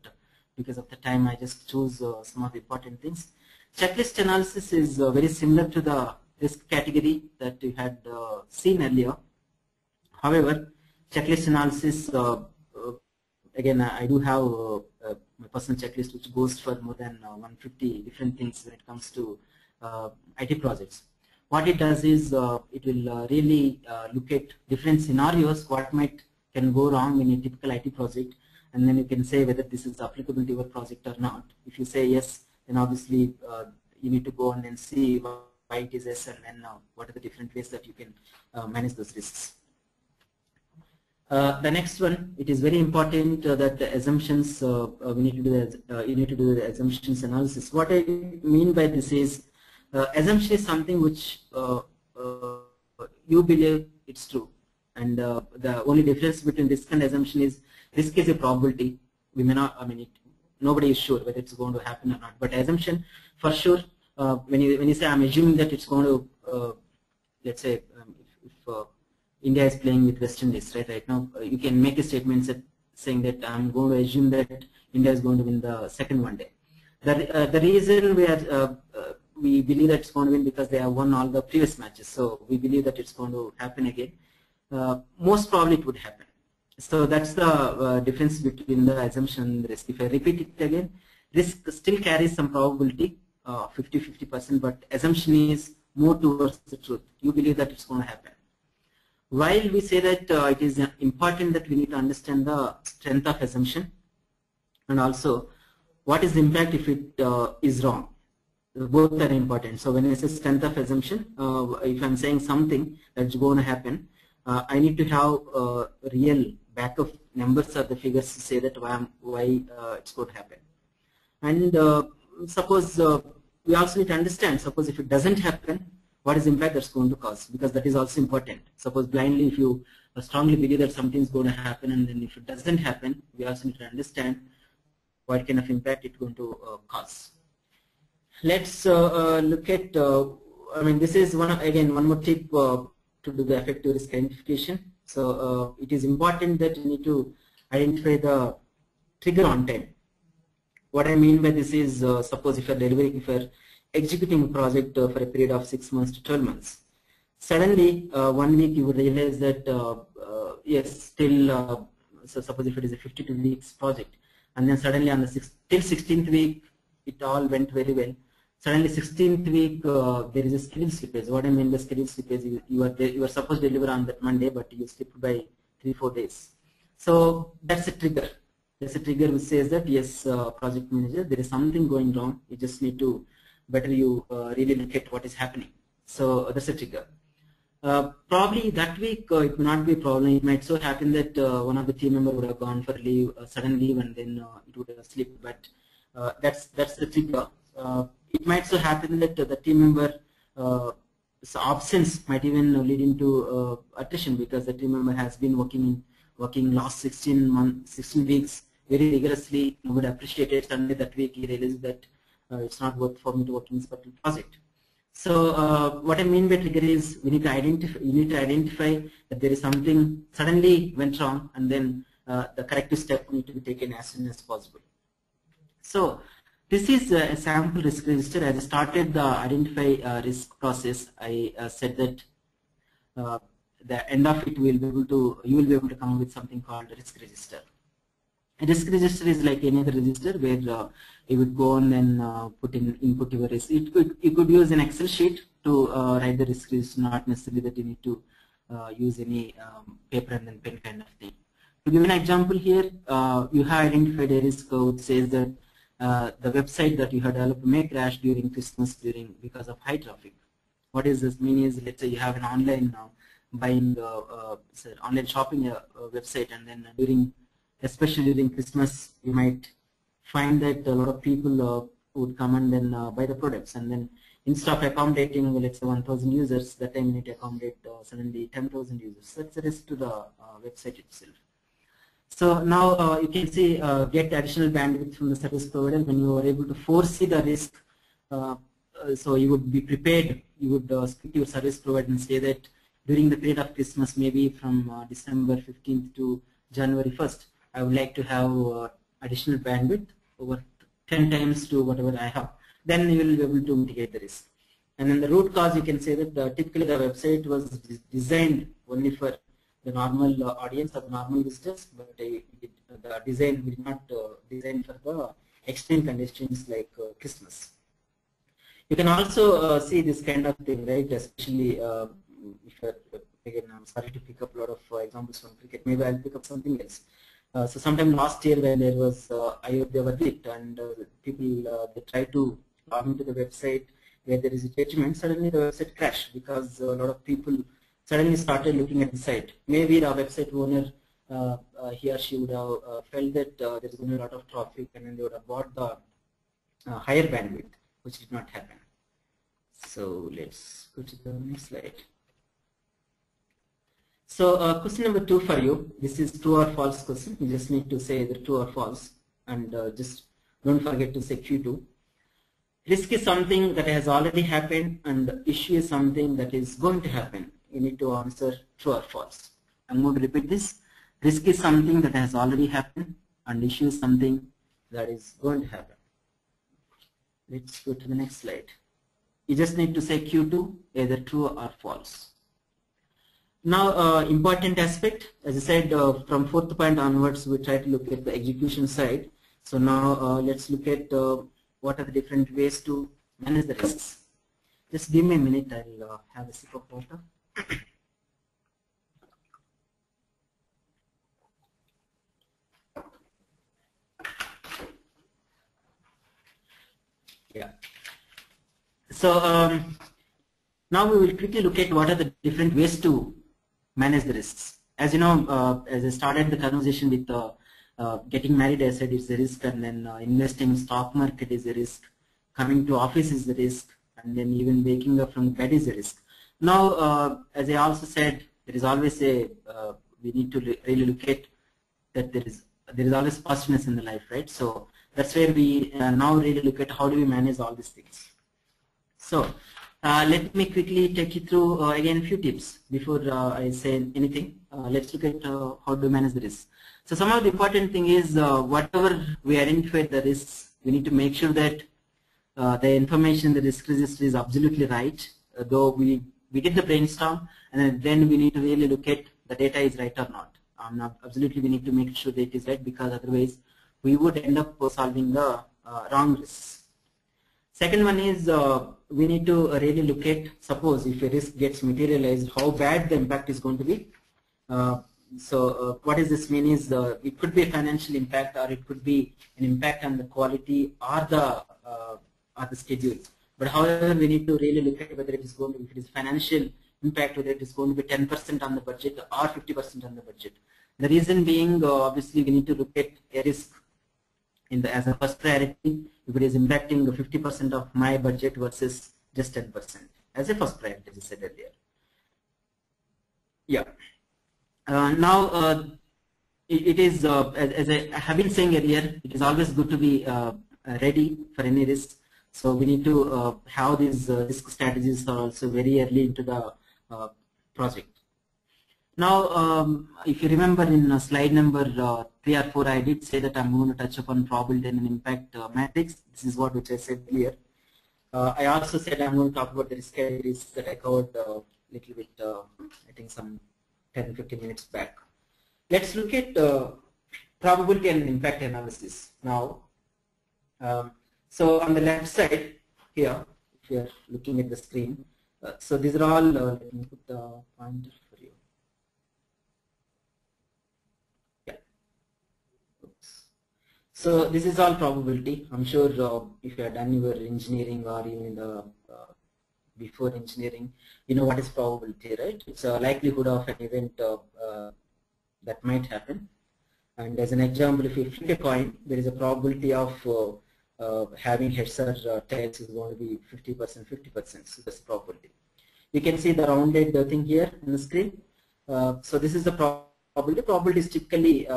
because of the time, I just choose some of the important things. Checklist analysis is very similar to the risk category that we had seen earlier. However, checklist analysis, again, I do have my personal checklist, which goes for more than 150 different things when it comes to IT projects. What it does is it will really look at different scenarios, what can go wrong in a typical IT project, and then you can say whether this is applicable to your project or not. If you say yes, then obviously you need to go on and see why it is yes, and then what are the different ways that you can manage those risks. The next one, it is very important that the assumptions we need to do. You need to do the assumptions analysis. What I mean by this is, assumption is something which you believe it's true, and the only difference between risk and assumption is risk is a probability. We may not, I mean, nobody is sure whether it's going to happen or not. But assumption, for sure, when you say I'm assuming that it's going to, let's say, if India is playing with West Indies, right now, you can make a statement saying that I'm going to assume that India is going to win the second one day. The reason we believe that it's going to win because they have won all the previous matches, so we believe that it's going to happen again. Most probably it would happen. So that's the difference between the assumption and the risk. If I repeat it again, risk still carries some probability, 50-50%, but assumption is more towards the truth. You believe that it's going to happen. While we say that it is important that we need to understand the strength of assumption and also what is the impact if it is wrong. Both are important. So when I say strength of assumption, if I'm saying something that's going to happen, I need to have real backup numbers or the figures to say that why it's going to happen. And suppose we also need to understand, suppose if it doesn't happen, what is the impact that's going to cause, because that is also important. Suppose blindly if you strongly believe that something is going to happen, and then if it doesn't happen, we also need to understand what kind of impact it's going to cause. Let's look at, I mean, this is one more tip to do the effective risk identification. So it is important that you need to identify the trigger on time. What I mean by this is, suppose if you're executing a project for a period of 6 months to 12 months, suddenly 1 week you would realize that yes, still, so suppose if it is a 52 weeks project, and then suddenly on the till 16th week it all went very well. Suddenly 16th week there is a schedule slippage. What I mean by schedule slippage, you are supposed to deliver on that Monday, but you slipped by 3-4 days. So that's a trigger. There's a trigger which says that yes, project manager, there is something going wrong. You just need to really look at what is happening. So that's a trigger. Probably that week it may not be a problem. It might so happen that one of the team member would have gone for leave, sudden leave, and then it would have slipped. But that's the trigger. It might so happen that the team member absence might even lead into attrition, because the team member has been working last 16 weeks very rigorously. Nobody appreciated. Suddenly that week he realized that it's not worth for me to work in this particular project. So what I mean by trigger is you need to identify that there is something suddenly went wrong, and then the corrective step need to be taken as soon as possible. So this is a sample risk register. As I started the identify risk process, I said that the end of it you will be able to come up with something called a risk register. A risk register is like any other register where you would go and then input your risk. You could use an Excel sheet to write the risk register, not necessarily that you need to use any paper and then pen kind of thing. To give an example here, you have identified a risk which says that the website that you have developed may crash during Christmas because of high traffic. What does this mean is, let's say you have an online buying, online shopping website, and then especially during Christmas, you might find that a lot of people would come and then buy the products, and then instead of accommodating, let's say 1,000 users, that time you need to accommodate suddenly 10,000 users. That's a risk to the website itself. So now you can see get additional bandwidth from the service provider when you are able to foresee the risk. So you would be prepared. You would speak to your service provider and say that during the period of Christmas, maybe from December 15th to January 1st, I would like to have additional bandwidth over 10 times to whatever I have. Then you will be able to mitigate the risk. And then the root cause, you can say that typically the website was designed only for the normal audience or the normal visitors, but the design will not design for the extreme conditions like Christmas. You can also see this kind of thing, right? Especially if again, I'm sorry to pick up a lot of examples from cricket. Maybe I'll pick up something else. So sometime last year when there was Ayodhya verdict, and people they try to log into the website where there is a judgment, suddenly the website crashed because a lot of people suddenly started looking at the site. Maybe the website owner, he or she would have felt that there is going to be a lot of traffic, and then they would have bought the higher bandwidth, which did not happen. So let's go to the next slide. So question number 2 for you. This is true or false question. You just need to say either true or false, and just don't forget to say Q2. Risk is something that has already happened, and the issue is something that is going to happen. You need to answer true or false. I'm going to repeat this. Risk is something that has already happened, and issue is something that is going to happen. Let's go to the next slide. You just need to say Q2, either true or false. Now, important aspect, as I said, from fourth point onwards, we try to look at the execution side. So now let's look at what are the different ways to manage the risks. Just give me a minute, I'll have a sip of water. Yeah. So now we will quickly look at what are the different ways to manage the risks. As you know, as I started the conversation with getting married, I said it's a risk, and then investing in stock market is a risk, coming to office is a risk, and then even waking up from bed is a risk. Now, as I also said, there is always a we need to really look at that there is always positiveness in the life, right? So that's where we now really look at how do we manage all these things. So let me quickly take you through again a few tips before I say anything. Let's look at how to manage the risks. So some of the important thing is whatever we identify the risks, we need to make sure that the information in the risk register is absolutely right. Though we did the brainstorm, and then we need to really look at the data is right or not. Absolutely, we need to make sure that it is right, because otherwise we would end up solving the wrong risks. Second one is we need to really look at, suppose if a risk gets materialized, how bad the impact is going to be. What does this mean is it could be a financial impact, or it could be an impact on the quality or the schedule. But however, we need to really look at whether it is going to, if it is financial impact, whether it is going to be 10% on the budget or 50% on the budget. The reason being, obviously, we need to look at a risk as a first priority. If it is impacting 50% of my budget versus just 10% as a first priority, as I said earlier. Yeah. Now, it is, as I have been saying earlier, it is always good to be ready for any risk. So we need to have these risk strategies are also very early into the project. Now, if you remember in slide number 3 or 4, I did say that I'm going to touch upon probability and impact matrix. This is what which I said earlier. I also said I'm going to talk about the risk categories that I covered a little bit, I think some 10-15 minutes back. Let's look at probability and impact analysis now. So on the left side here, if you're looking at the screen, so these are all, let me put the pointer for you. Yeah. Oops. So this is all probability. I'm sure if you are done your engineering or even in the before engineering, you know what is probability, right? It's a likelihood of an event that might happen. And as an example, if you flip a coin, there is a probability of having heads or tails is going to be 50%, 50%. So that's the probability. You can see the rounded thing here on the screen. So this is the probability. Probability is typically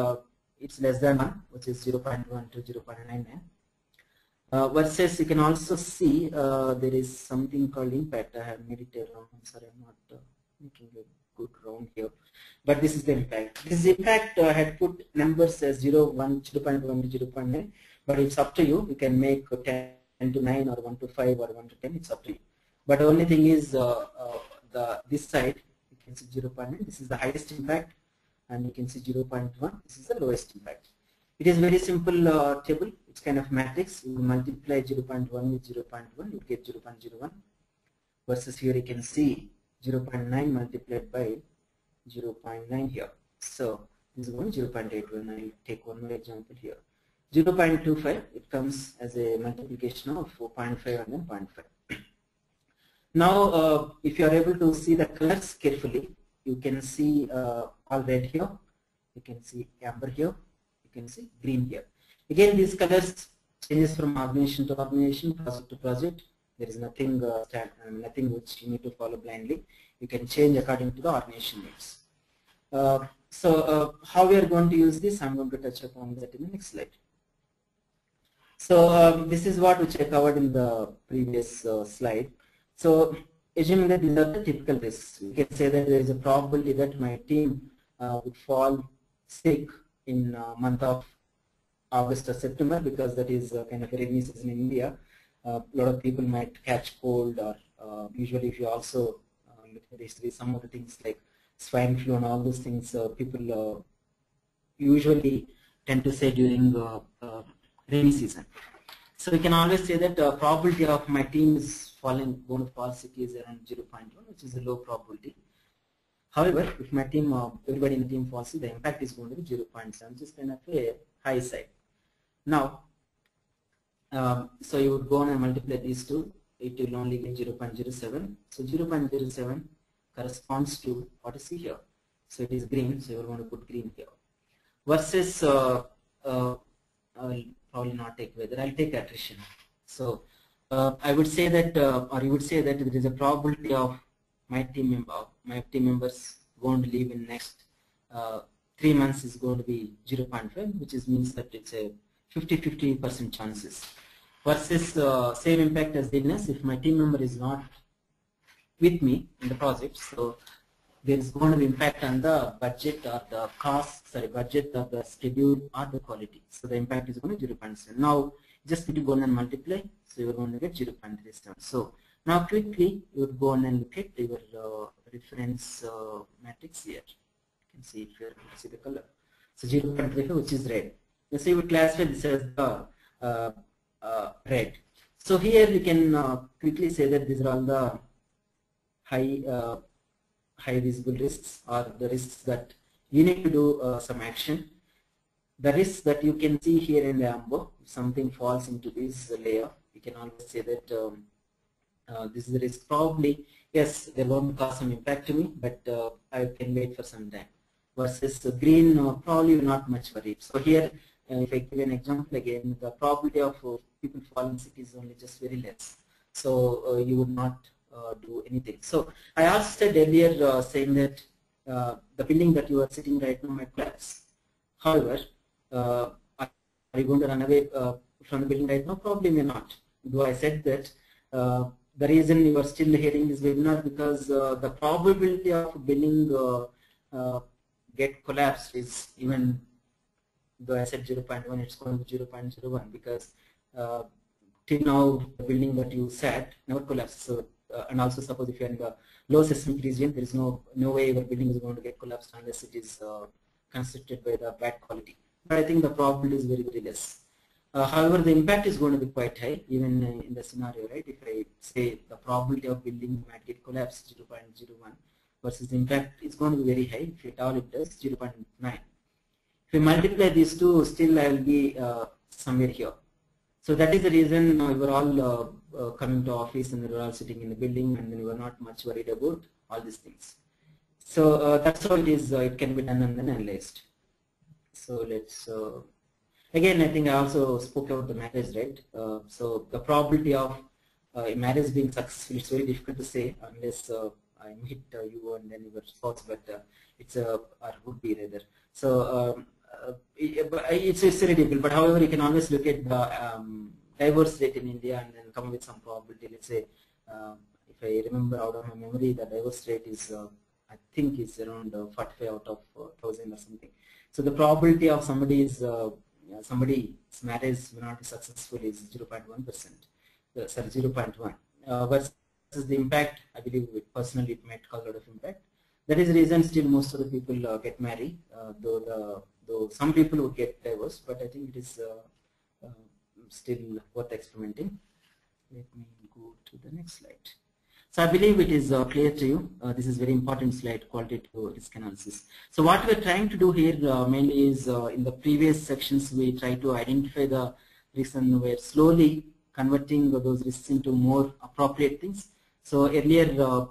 it's less than 1, which is 0.1 to 0.99. Versus you can also see there is something called impact. I have made it wrong. I'm sorry, I'm not making a good round here. But this is the impact. This impact I had put numbers as 0.1 to 0.9. But it's up to you. You can make 10 to 9 or 1 to 5 or 1 to 10. It's up to you. But the only thing is this side, you can see 0.9. This is the highest impact. And you can see 0.1. This is the lowest impact. It is very simple table. It's kind of matrix. You multiply 0.1 with 0.1, you get 0.01. Versus here you can see 0.9 multiplied by 0.9 here. So this is going 0.81. I'll take one more example here. 0.25, it comes as a multiplication of 4.5 and then 0.5. Now, if you are able to see the colors carefully, you can see all red here, you can see amber here, you can see green here. Again, these colors changes from organization to organization, project to project. There is nothing, nothing which you need to follow blindly. You can change according to the organization needs. So how we are going to use this, I'm going to touch upon that in the next slide. So this is what which I covered in the previous slide. So assuming that these are the typical risks, we can say that there is a probability that my team would fall sick in month of August or September, because that is kind of a rainy season in India. A lot of people might catch cold, or usually if you also look at history, some of the things like swine flu and all those things, people usually tend to say during rainy season. So we can always say that probability of my team is going to fall sick is around 0.1, which is a low probability. However, if my team, everybody in the team falls sick, the impact is going to be 0.7, which is kind of a high side. Now, so you would go on and multiply these two, it will only get 0.07. So 0.07 corresponds to what is here. So it is green, so you are going to put green here. Versus, I'll probably not take weather, I'll take attrition. So I would say that, or you would say that there is a probability of my team members going to leave in next 3 months is going to be 0.5, which means that it's a 50-50% chances. Versus same impact as illness, if my team member is not with me in the project, so there is going to be impact on the budget or the cost, budget or the schedule or the quality. So the impact is going to 0.7. Now just need to go on and multiply, so you are going to get 0.37. So now quickly you would go on and look at your reference matrix here. You can see if you see the color. So 0.35, which is red. So you would classify this as the red. So here we can quickly say that these are all the high visible risks, or the risks that you need to do some action. The risks that you can see here in the amber, if something falls into this layer, you can always say that this is the risk. Probably, yes, they won't cause some impact to me, but I can wait for some time. Versus green, probably not much worried. So here, if I give an example again, the probability of people falling sick is only just very less. So you would not do anything. So I also said earlier saying that the building that you are sitting right now might collapse. However, are you going to run away from the building right now? Probably may not. Though I said that the reason you are still hearing this webinar because the probability of building get collapsed is, even though I said 0.1, it's going to be 0.01, because till now the building that you sat never collapsed. So and also suppose if you are in the low seismic region, there is no way your building is going to get collapsed unless it is constructed by the bad quality. But I think the probability is very less. However, the impact is going to be quite high, even in the scenario, right? If I say the probability of building might get collapsed 0.01 versus the impact is going to be very high. If at all it does 0.9. If we multiply these two, still I will be somewhere here. So that is the reason we were all coming to office, and we were all sitting in the building, and then we were not much worried about all these things. So that's how it is. It can be done and then analyzed. So let's again, I think I also spoke about the marriage, right? So the probability of a marriage being successful, it's very difficult to say unless I meet you and then your spouse, but it's or would be rather. So it's very difficult. But however, you can always look at the divorce rate in India and then come with some probability. Let's say if I remember out of my memory, the divorce rate is I think is around 45 out of 1,000 or something. So the probability of somebody's marriage will not be successful is 0.1%. Sorry, 0.1. Versus the impact, I believe personally it might cause a lot of impact. That is the reason still most of the people get married, though some people would get divorced, but I think it is still worth experimenting. Let me go to the next slide. So I believe it is clear to you. This is very important slide, qualitative risk analysis. So what we are trying to do here mainly is in the previous sections we try to identify the risks, and we are slowly converting those risks into more appropriate things. So earlier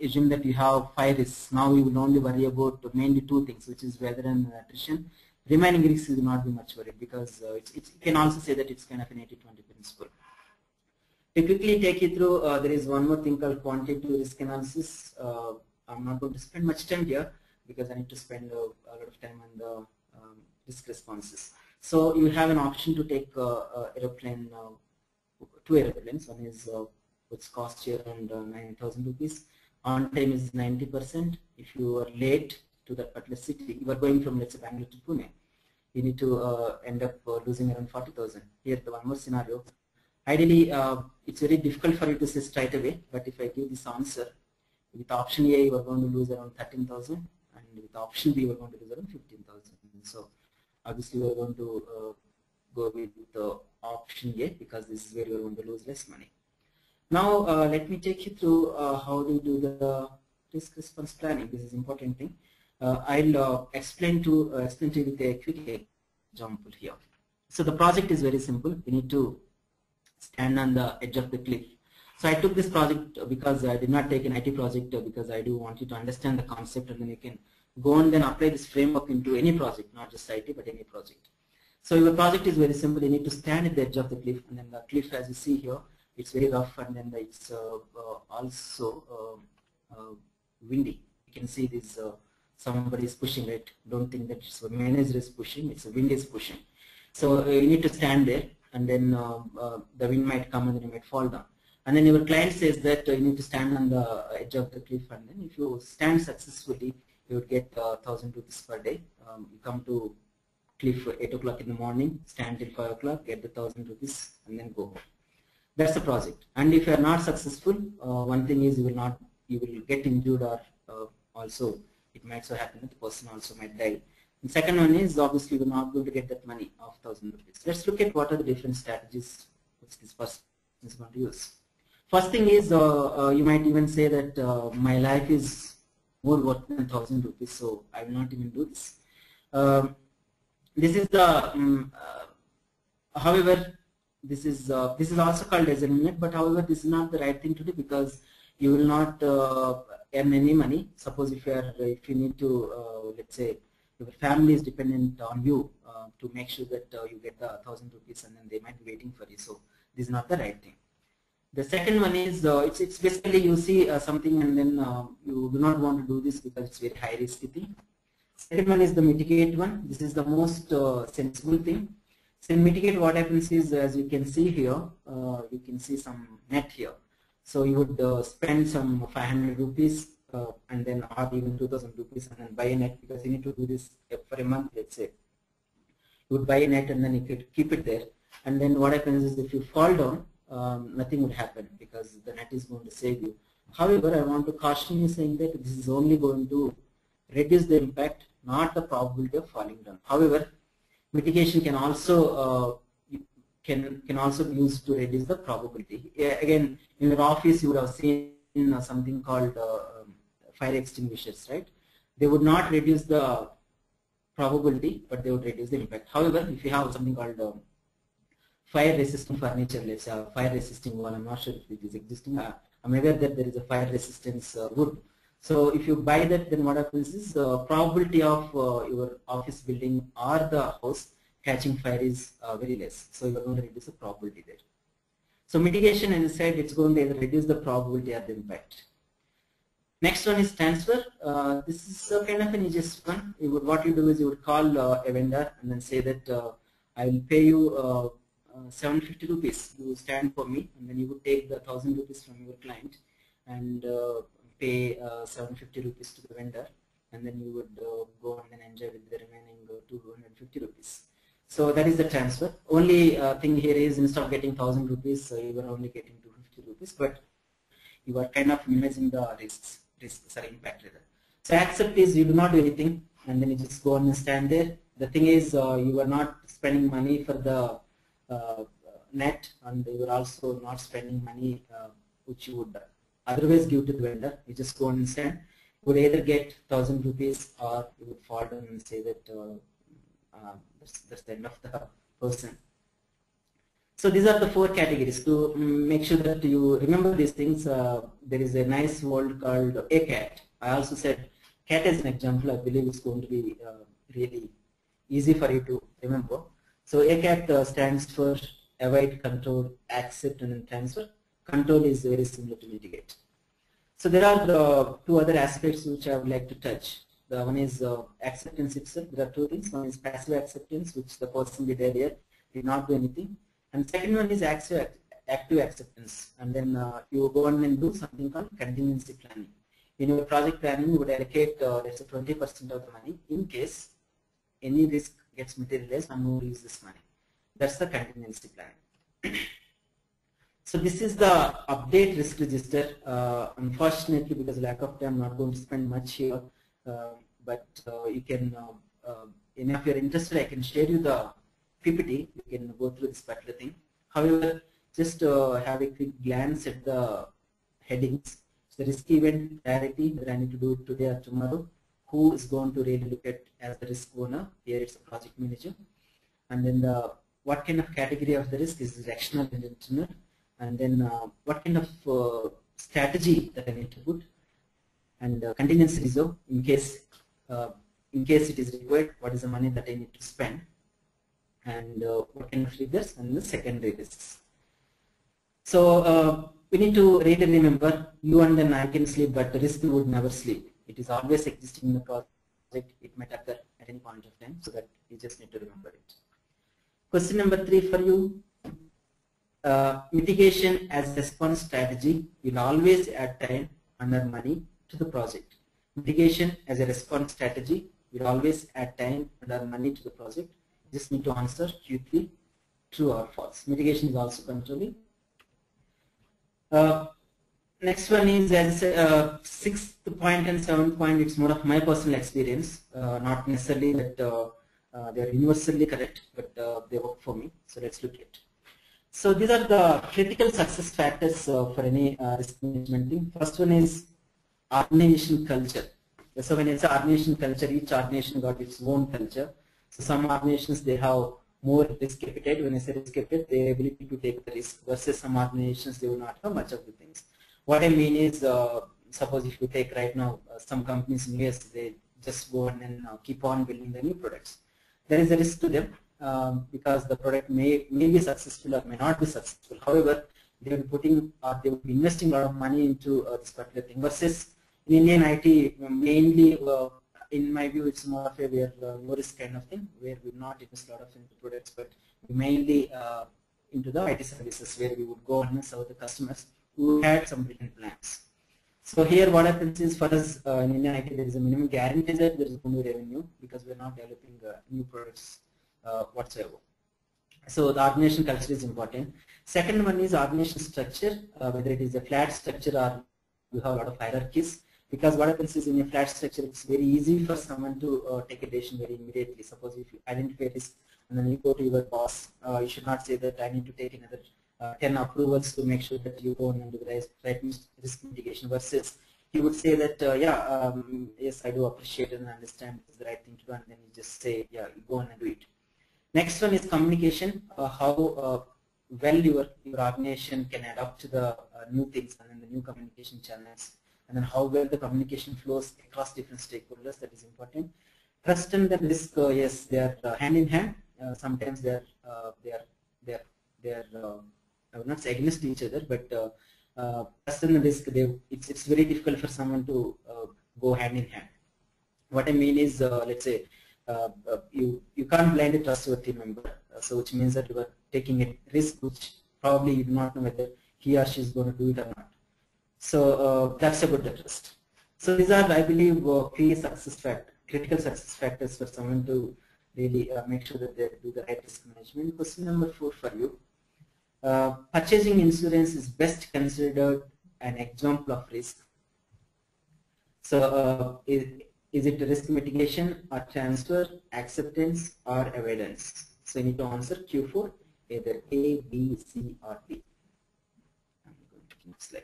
assume that you have 5 risks. Now we will only worry about mainly 2 things, which is weather and attrition. Remaining risks will not be much worried, because you can also say that it's kind of an 80-20 principle. To quickly take you through, there is one more thing called quantitative risk analysis. I'm not going to spend much time here because I need to spend a lot of time on the risk responses. So you have an option to take aeroplane, two aeroplanes. One is which costs you around 9,000 rupees. On time is 90%. If you are late to that particular city, you are going from, let's say, Bangalore to Pune, you need to end up losing around 40,000. Here, the one more scenario. Ideally, it's very difficult for you to say straight away, but if I give this answer, with option A, you are going to lose around 13,000, and with option B, you are going to lose around 15,000. So obviously, we are going to go with the option A because this is where you are going to lose less money. Now, let me take you through how do you do the risk response planning. This is important thing. I'll explain to you with a quick example here. So the project is very simple. We need to stand on the edge of the cliff. So I took this project because I did not take an IT project because I do want you to understand the concept, and then you can go and then apply this framework into any project, not just IT but any project. So your project is very simple. You need to stand at the edge of the cliff, and then the cliff, as you see here, it's very rough, and then it's also windy. You can see this. Somebody is pushing it. Don't think that it's a manager is pushing. It's a wind is pushing. So you need to stand there, and then the wind might come and then you might fall down. And then your client says that you need to stand on the edge of the cliff, and then if you stand successfully, you would get 1,000 rupees per day. You come to cliff 8 o'clock in the morning, stand till 5 o'clock, get the 1,000 rupees, and then go home. That's the project. And if you are not successful, one thing is you will get injured, or also it might so happen that the person also might die. And second one is obviously you're not going to get that money of 1,000 rupees. Let's look at what are the different strategies which this person is going to use. First thing is you might even say that my life is more worth than 1,000 rupees, so I will not even do this. This is the however, this is also called as a limit, but however this is not the right thing to do because you will not earn any money. Suppose if you need to let's say your family is dependent on you to make sure that you get the 1,000 rupees, and then they might be waiting for you. So this is not the right thing. The second one is it's basically you see something and then you do not want to do this because it's very high risky thing. Second one is the mitigate one. This is the most sensible thing. So in mitigate, what happens is, as you can see here, you can see some net here. So you would spend some 500 rupees and then or even 2,000 rupees and then buy a net, because you need to do this for a month, let's say. You would buy a net and then you could keep it there. And then what happens is if you fall down, nothing would happen because the net is going to save you. However, I want to caution you saying that this is only going to reduce the impact, not the probability of falling down. However, mitigation can also can also be used to reduce the probability. Again, in your office, you would have seen something called fire extinguishers, right? They would not reduce the probability, but they would reduce the impact. However, if you have something called fire resistant furniture, let's say a fire resisting wall, I'm not sure if it is existing. I'm aware that there is a fire resistance wood. So if you buy that, then what happens is the probability of your office building or the house catching fire is very less. So you're going to reduce the probability there. So mitigation, as I said, it's going to either reduce the probability or the impact. Next one is transfer. This is kind of an easiest one. What you do is you would call a vendor and then say that I will pay you 750 rupees. You stand for me, and then you would take the 1,000 rupees from your client and pay 750 rupees to the vendor, and then you would go and then enjoy with the remaining 250 rupees. So that is the transfer. Only thing here is instead of getting 1,000 rupees, you are only getting 250 rupees, but you are kind of minimizing the impact rather. So accept is you do not do anything, and then you just go and stand there. The thing is you are not spending money for the net, and you are also not spending money which you would otherwise give to the vendor. You just go and stand. You would either get 1,000 rupees or you would fall down and say that that's the end of the person. So these are the 4 categories. To make sure that you remember these things, there is a nice word called ACAT. I also said CAT as an example. I believe it's going to be really easy for you to remember. So ACAT stands for avoid, control, accept, and then transfer. Control is very similar to mitigate. So there are 2 other aspects which I would like to touch. The one is acceptance itself. There are two things. One is passive acceptance, which the person did earlier, did not do anything. And second one is active acceptance. And then you go on and do something called contingency planning. In your project planning, you would allocate let's say 20% of the money in case any risk gets materialized and no use this money. That's the contingency planning. So this is the update risk register. Unfortunately, because of lack of time, I'm not going to spend much here. But you can, if you're interested, I can share you the PPT. You can go through this particular thing. However, just have a quick glance at the headings. So the risk event priority that I need to do it today or tomorrow. Who is going to really look at as the risk owner? Here it's a project manager. And then what kind of category of the risk is external and internal? And then what kind of strategy that I need to put? And contingency reserve in case it is required. What is the money that I need to spend? And what kind of triggers and the secondary risks. So we need to really remember, you and then I can sleep, but the risk would never sleep. It is always existing in the project. It might occur at any point of time, so that you just need to remember it. Question number 3 for you. Mitigation as response strategy will always add time and earn money to the project. Mitigation as a response strategy will always add time and earn money to the project. You just need to answer Q3 true or false. Mitigation is also controlling. Next one is as 6th point and 7th point. It's more of my personal experience, not necessarily that they are universally correct, but they work for me. So let's look at it. So these are the critical success factors for any risk management team. First one is organization culture. So when it's organization culture, each organization got its own culture. So some organizations, they have more risk appetite. When I say risk appetite, their ability to take the risk, versus some organizations, they will not have much of the things. What I mean is, suppose if you take right now, some companies in US, they just go on and keep on building the new products. There is a risk to them because the product may be successful or may not be successful. However, they will be putting or they will be investing a lot of money into this particular thing. Versus in Indian IT, mainly, in my view, it's more of a low risk kind of thing, where we not invest a lot of into products, but mainly into the IT services, where we would go and serve the customers who had some brilliant plans. So here what happens is, for us in Indian IT, there is a minimum guarantee that there is going to be revenue, because we are not developing new products whatsoever. So the organization culture is important. Second one is organization structure, whether it is a flat structure or you have a lot of hierarchies. Because what happens is, in a flat structure, it's very easy for someone to take a decision very immediately. Suppose if you identify risk and then you go to your boss, you should not say that I need to take another 10 approvals to make sure that you go and do the right risk mitigation, versus he would say that yes, I do appreciate and understand it's the right thing to do, and then you just say, yeah, you go on and do it. Next one is communication, how well your organization can adapt to the new things and then the new communication channels, and then how well the communication flows across different stakeholders. That is important. Trust and the risk, yes, they are hand in hand. Sometimes they are I would not say against each other, but trust and the risk, it's very difficult for someone to go hand in hand. What I mean is, let's say you can't blindly trust your team member, so which means that you are taking a risk which probably you do not know whether he or she is going to do it or not. So that's about the trust. So these are, I believe, critical success factors for someone to really make sure that they do the right risk management. Question number 4 for you. Purchasing insurance is best considered an example of risk. So is it risk mitigation or transfer, acceptance or avoidance? So you need to answer Q4, either A, B, C or D. I'm going to next slide.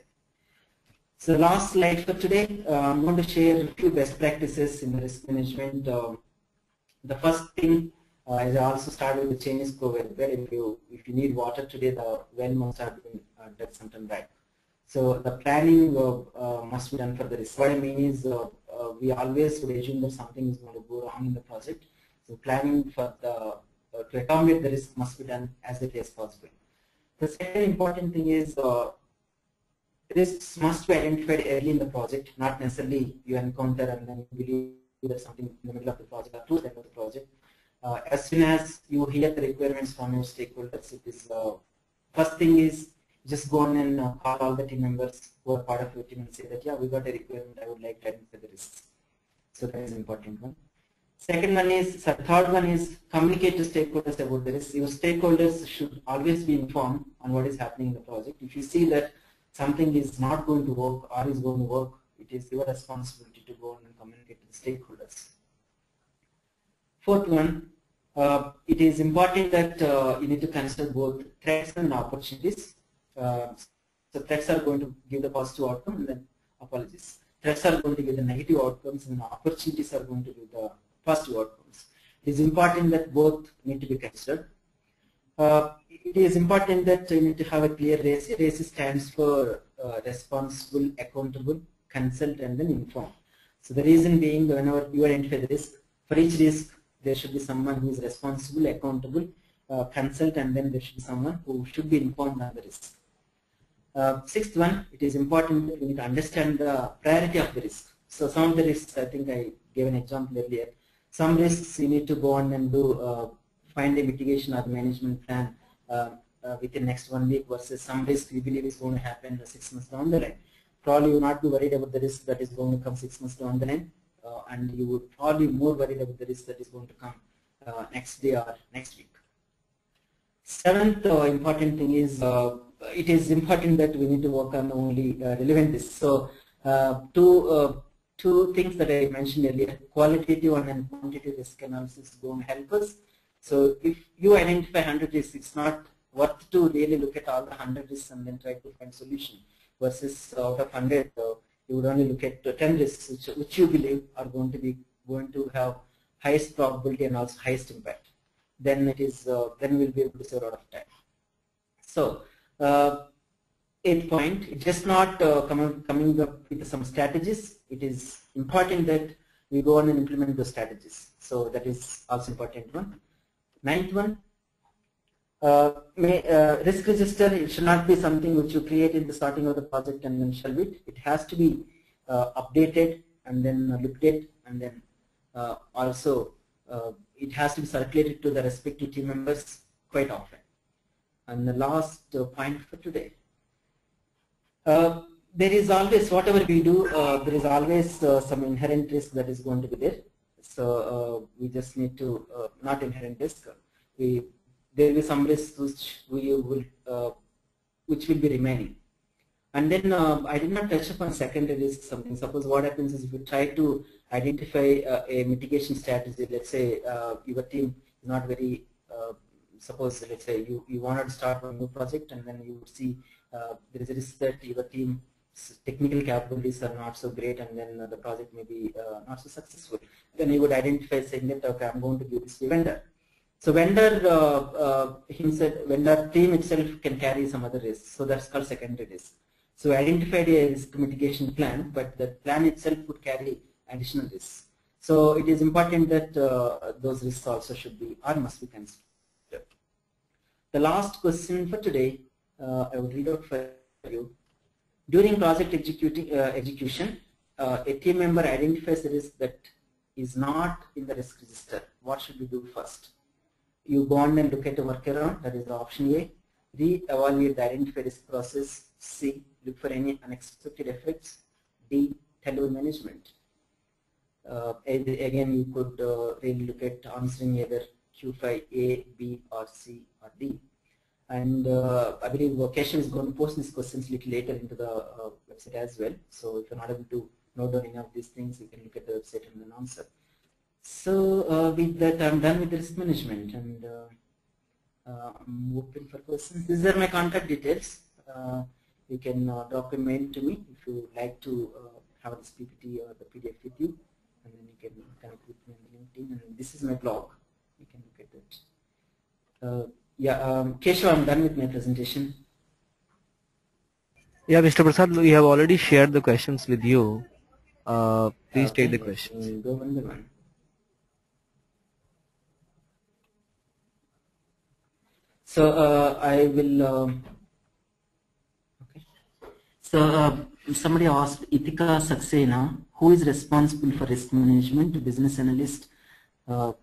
So last slide for today, I'm going to share a few best practices in risk management. The first thing, as I also started with the chain is go well. If you need water today, the well must have been done sometime right. So the planning must be done for the risk. What I mean is, we always would assume that something is going to go wrong in the project. So planning for the to accommodate the risk must be done as early as possible. The second important thing is, risks must be identified early in the project, not necessarily you encounter and then you believe either something in the middle of the project or towards the end of the project. As soon as you hear the requirements from your stakeholders, it is first thing is just go on and call all the team members who are part of your team and say that, yeah, we got a requirement, I would like to identify the risks. So that is an important one. Second one is, third one is communicate to stakeholders about the risk. Your stakeholders should always be informed on what is happening in the project. If you see that something is not going to work or is going to work, it is your responsibility to go on and communicate to the stakeholders. Fourth one, it is important that you need to consider both threats and opportunities. So threats are going to give the positive outcome, and then apologies. Threats are going to give the negative outcomes, and opportunities are going to give the positive outcomes. It is important that both need to be considered. It is important that you need to have a clear RACI. RACI stands for responsible, accountable, consult, and then inform. So the reason being, whenever you identify the risk, for each risk there should be someone who is responsible, accountable, consult, and then there should be someone who should be informed on the risk. Sixth one, it is important that we need to understand the priority of the risk. So some of the risks, I think I gave an example earlier. Some risks you need to go on and do find a mitigation or management plan within next 1 week, versus some risk we believe is going to happen 6 months down the line. Probably you will not be worried about the risk that is going to come 6 months down the line, and you would probably more worried about the risk that is going to come next day or next week. Seventh important thing is, it is important that we need to work on only relevant risks. So two things that I mentioned earlier, qualitative and quantitative risk analysis is going to help us. So if you identify 100 risks, it's not worth to really look at all the 100 risks and then try to find solution, versus out of 100 you would only look at 10 risks which you believe are going to have highest probability and also highest impact. Then it is then we'll be able to save a lot of time. So 8th point, it's just not coming up with some strategies. It is important that we go on and implement those strategies. So that is also important one. 9th one, risk register, it should not be something which you create in the starting of the project and then shelve it. It has to be updated and then looked at, and then also it has to be circulated to the respective team members quite often. And the last point for today, there is always, whatever we do, there is always some inherent risk that is going to be there. So we just need to, not inherent risk, there will be some risks which will be remaining. And then I did not touch upon secondary risk something. Suppose what happens is, if you try to identify a mitigation strategy, let's say your team is not very, suppose let's say you wanted to start a new project, and then you would see there is a risk that your team's technical capabilities are not so great, and then the project may be not so successful. Then you would identify saying that, okay, I'm going to give this to vendor. So vendor himself, vendor team itself can carry some other risks. So that's called secondary risk. So identified a risk mitigation plan, but the plan itself would carry additional risks. So it is important that those risks also should be or must be considered. The last question for today, I would read out for you. During project execution, a team member identifies a risk that is not in the risk register. What should we do first? You go on and look at the workaround, that is the option A. D, evaluate the identified risk process. C, look for any unexpected effects. D, tell your management. Again, you could really look at answering either Q5, A, B, or C, or D. And I believe Keshav is going to post these questions a little later into the website as well. So if you're not able to note down any of these things, you can look at the website and then answer. So with that, I'm done with the risk management, and I'm open for questions. These are my contact details. You can drop a mail to me if you like to have this PPT or the PDF with you, and then you can connect with me on LinkedIn. And this is my blog. You can look at that. Keshav, I'm done with my presentation. Yeah, Mr. Prasad, we have already shared the questions with you. Please take the questions. We'll go one by one. So I will. Okay. So somebody asked Ithika Saxena, who is responsible for risk management, business analyst,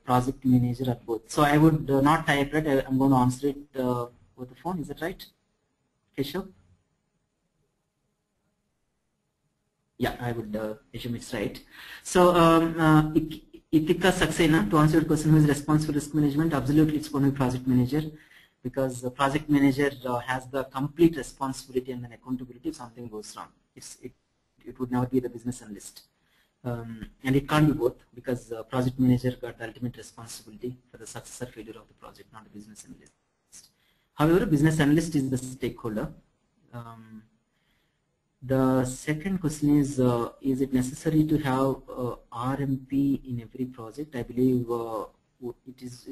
project manager, or both? So I would not type it. I'm going to answer it over the phone. Is that right, Keshav? Yeah, I would assume it's right. So Itika Saxena, to answer your question, who is responsible for risk management? Absolutely, it's going to be project manager, because the project manager has the complete responsibility and then accountability if something goes wrong. It would never be the business analyst. And it can't be both, because project manager got the ultimate responsibility for the success or failure of the project, not the business analyst. However, business analyst is the stakeholder. The second question is it necessary to have RMP in every project? I believe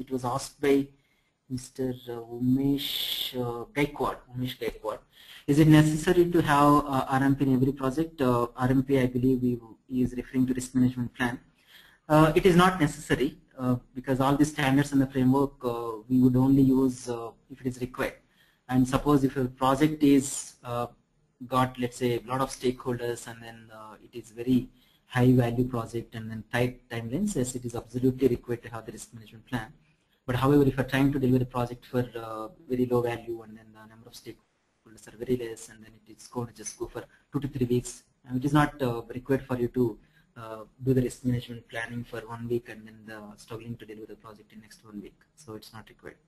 it was asked by Mr. Umesh Gaikwad. Is it necessary to have RMP in every project? RMP, I believe, is referring to risk management plan. It is not necessary because all the standards and the framework we would only use if it is required. And suppose if a project is got, let's say, a lot of stakeholders, and then it is very high value project and then tight timelines, yes, it is absolutely required to have the risk management plan. But however, if you are trying to deliver the project for very low value and then the number of stakeholders are very less, and then it is going to just go for 2 to 3 weeks, and it is not required for you to do the risk management planning for 1 week and then struggling to deliver the project in next 1 week. So it's not required.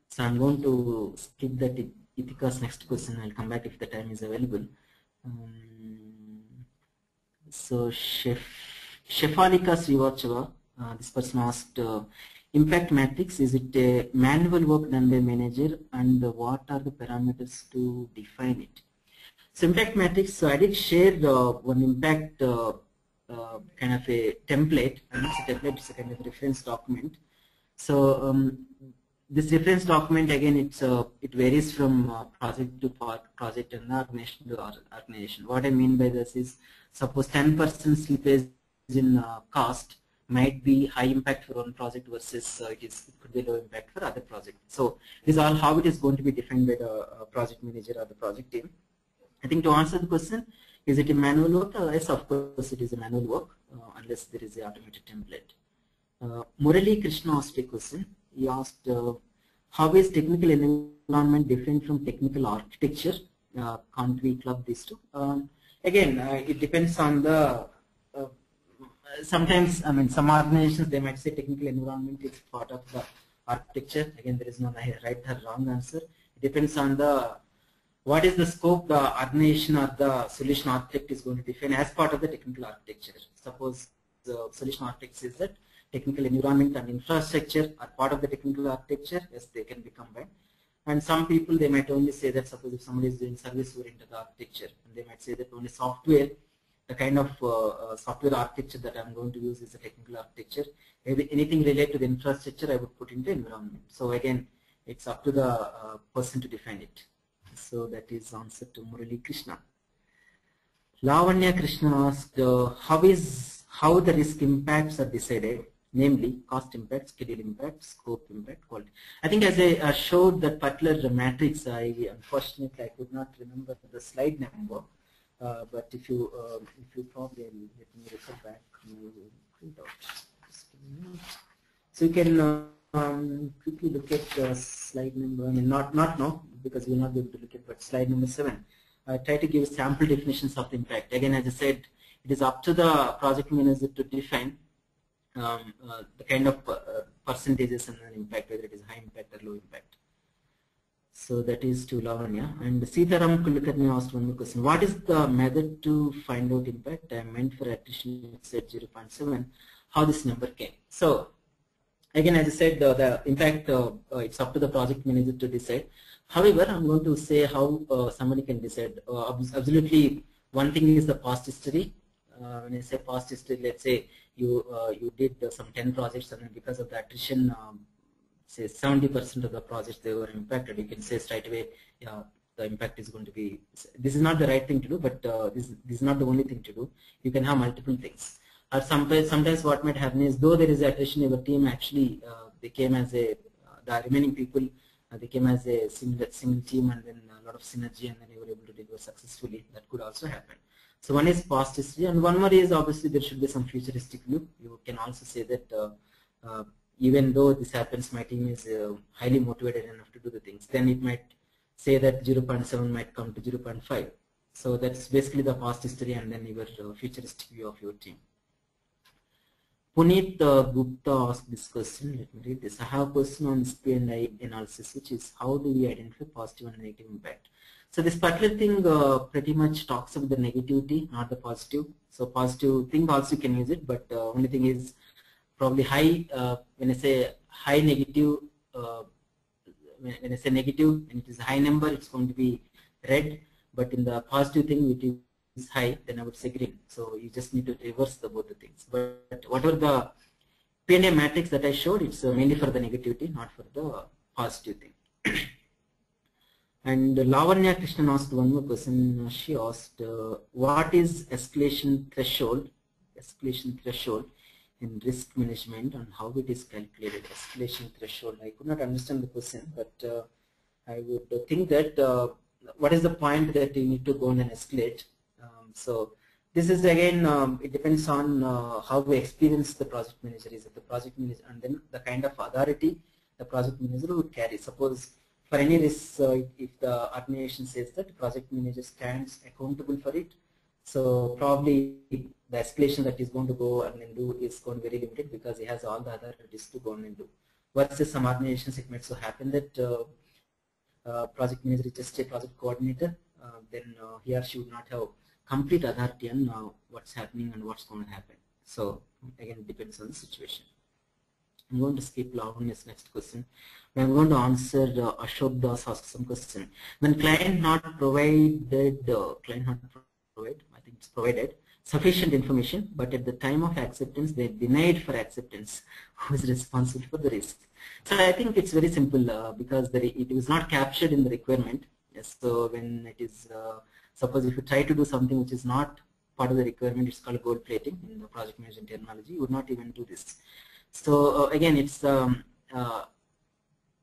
So I'm going to skip that Itika's next question. I'll come back if the time is available. So Shefalika Srivachava, this person asked, impact matrix, is it a manual work done by manager, and what are the parameters to define it? So impact matrix, so I did share one impact kind of a template, and it's a template, it's a kind of reference document. So this reference document, again, it varies from project to project and organization to organization. What I mean by this is, suppose 10% slippage in cost might be high impact for one project versus it could be low impact for other project. So this is all how it is going to be defined by the project manager or the project team. I think to answer the question, is it a manual work? Yes, of course it is a manual work unless there is an automated template. Murali Krishna asked a question. He asked, how is technical environment different from technical architecture? Can't we club these two? Again, it depends on the, sometimes, I mean, some organizations, they might say technical environment is part of the architecture. Again, there is no right or wrong answer. It depends on what is the scope the organization or the solution architect is going to define as part of the technical architecture. Suppose the solution architect says that technical environment and infrastructure are part of the technical architecture, yes, they can be combined. And some people, they might only say that, suppose if somebody is doing service-oriented architecture, and they might say that only software, the kind of software architecture that I'm going to use is a technical architecture. Anything related to the infrastructure, I would put into environment. So again, it's up to the person to define it. So that is answer to Murali Krishna. Lavanya Krishna asked, how the risk impacts are decided, namely cost impact, schedule impact, scope impact, quality. I think as I showed that particular matrix, unfortunately I could not remember the slide number, but if you probably, let me refer back. So you can quickly look at slide number. I mean, not now because we will not be able to look at, but slide number 7. I try to give sample definitions of impact. Again, as I said, it is up to the project manager to define the kind of percentages and impact, whether it is high impact or low impact. So that is to Lavanya. And Sitaram Kulkarni asked one more question. What is the method to find out impact? I meant for attrition at 0.7. How this number came? So again, as I said, the impact, it's up to the project manager to decide. However, I'm going to say how somebody can decide. Absolutely, one thing is the past history. When I say past history, let's say you did some 10 projects, and then because of the attrition, say 70% of the projects they were impacted. You can say straight away, the impact is going to be. This is not the right thing to do, but this is not the only thing to do. You can have multiple things. Or sometimes what might happen is, though there is attrition, your team actually they came as the remaining people they came as a single team, and then a lot of synergy, and then they were able to deliver successfully. That could also happen. So one is past history, and one more is obviously there should be some futuristic view. You can also say that even though this happens, my team is highly motivated enough to do the things. Then it might say that 0.7 might come to 0.5. So that's basically the past history, and then your futuristic view of your team. Puneet Gupta asked this question. Let me read this. I have a question on this P&I analysis, which is how do we identify positive and negative impact? So this particular thing pretty much talks about the negativity, not the positive. So positive thing also you can use it, but only thing is probably high. When I say high negative, when I say negative and it is a high number, it's going to be red. But in the positive thing, which is high, then I would say green. So you just need to reverse both the things. But whatever the P&I matrix that I showed, it's mainly for the negativity, not for the positive thing. And Lavanya Krishnan asked one more question. She asked, what is escalation threshold? Escalation threshold in risk management, and how it is calculated. Escalation threshold. I could not understand the question, but I would think that what is the point that you need to go on and escalate. So this is again, it depends on how we experience the project manager is. If the project manager, and then the kind of authority the project manager would carry. Suppose for any risk, if the organization says that the project manager stands accountable for it, so probably the escalation that is going to go and then do is going to be very limited because he has all the authorities to go on and do. Versus some organizations, it might so happen that project manager is just a project coordinator, then he or she would not have complete authority on what's happening and what's going to happen. So again, it depends on the situation. I'm going to skip Lavanya's next question. I'm going to answer Ashok Das asked some question. When client not provided, I think it's provided sufficient information, but at the time of acceptance they denied for acceptance. Who is responsible for the risk? So I think it's very simple because it was not captured in the requirement. Yes, so when it is, suppose if you try to do something which is not part of the requirement, it's called gold plating in the project management terminology. You would not even do this. So again, it's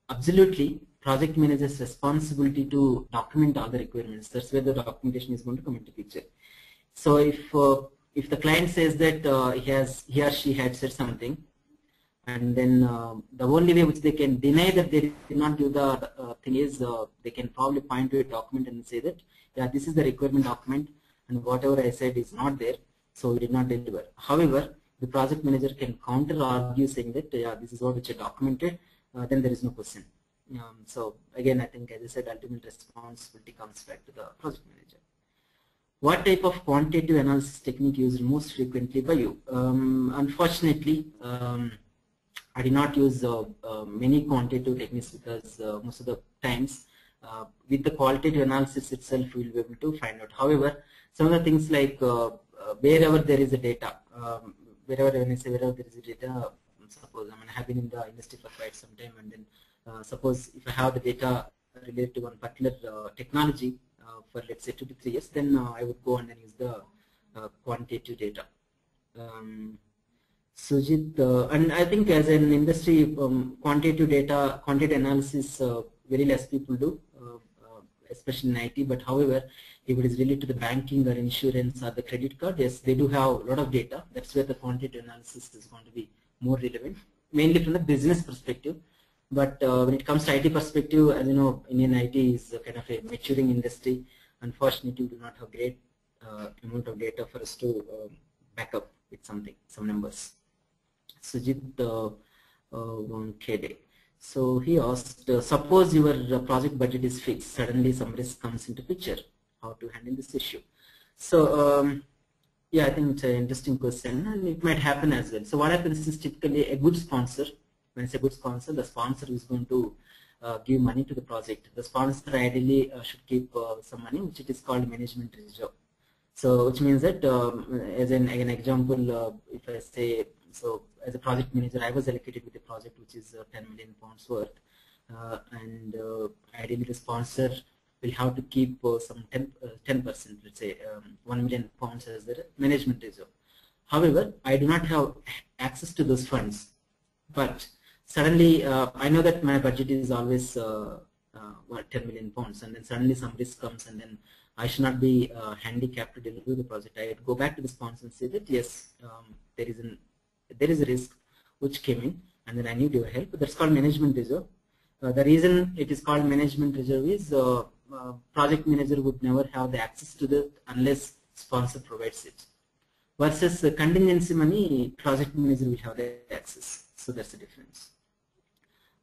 absolutely project manager's responsibility to document all the requirements. That's where the documentation is going to come into picture. So if the client says that he or she had said something, and then the only way which they can deny that they did not do the thing is they can probably point to a document and say that, yeah, this is the requirement document, and whatever I said is not there, so we did not deliver. However, the project manager can counter argue saying that, yeah, this is what which I documented, then there is no question. So again, I think, as I said, ultimate responsibility comes back to the project manager. What type of quantitative analysis technique used most frequently by you? Unfortunately, I did not use many quantitative techniques because most of the times with the qualitative analysis itself we will be able to find out. However, some of the things like wherever there is a data, when I say wherever there is a data, suppose I have been in the industry for quite some time, and then suppose if I have the data related to one particular technology for let's say 2 to 3 years, then I would go and then use the quantitative data. Sujit, and I think as an industry, quantitative data, quantitative analysis, very less people do, especially in IT. But however, if it is related to the banking or insurance or the credit card, yes, they do have a lot of data. That's where the quantitative analysis is going to be more relevant, mainly from the business perspective. But when it comes to IT perspective, as you know, Indian IT is kind of a maturing industry. Unfortunately, we do not have great amount of data for us to back up with something, some numbers. Sujit Kede. So he asked, suppose your project budget is fixed, suddenly some risk comes into picture. How to handle this issue? So yeah, I think it's an interesting question, and it might happen as well. So what happens is typically a good sponsor. When it's a good sponsor, the sponsor is going to give money to the project. The sponsor ideally should keep some money, which it is called management reserve. So which means that as an example, if I say, so as a project manager, I was allocated with a project which is 10 million pounds worth, and ideally the sponsor will have to keep some 10%, let's say 1 million pounds as the management reserve. However, I do not have access to those funds, but suddenly I know that my budget is always 10 million pounds, and then suddenly some risk comes, and then I should not be handicapped to deliver the project. I would go back to the sponsor and say that yes, there is a risk which came in, and then I need your help. That's called management reserve. The reason it is called management reserve is project manager would never have the access to that unless sponsor provides it. Versus contingency money, project manager will have the access. So that's the difference.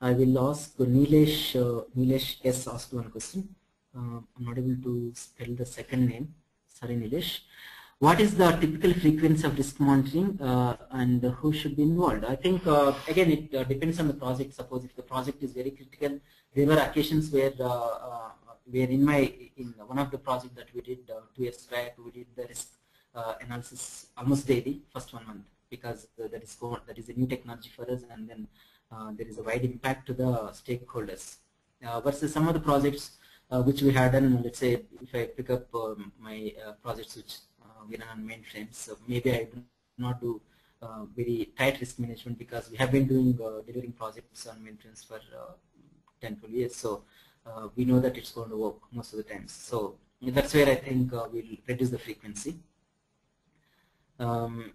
I will ask Nilesh. Nilesh S asked one question. I'm not able to spell the second name. Sorry, Nilesh. What is the typical frequency of risk monitoring and who should be involved? I think again it depends on the project. Suppose if the project is very critical, there were occasions where in one of the projects that we did 2 years back, we did the risk analysis almost daily, first 1 month, because that is a new technology for us, and then there is a wide impact to the stakeholders. Versus some of the projects which we had done, let's say if I pick up my projects which we run on mainframes, so maybe I do not do very tight risk management because we have been doing delivering projects on mainframes for 10-12 years, so we know that it's going to work most of the times. So that's where I think we'll reduce the frequency. And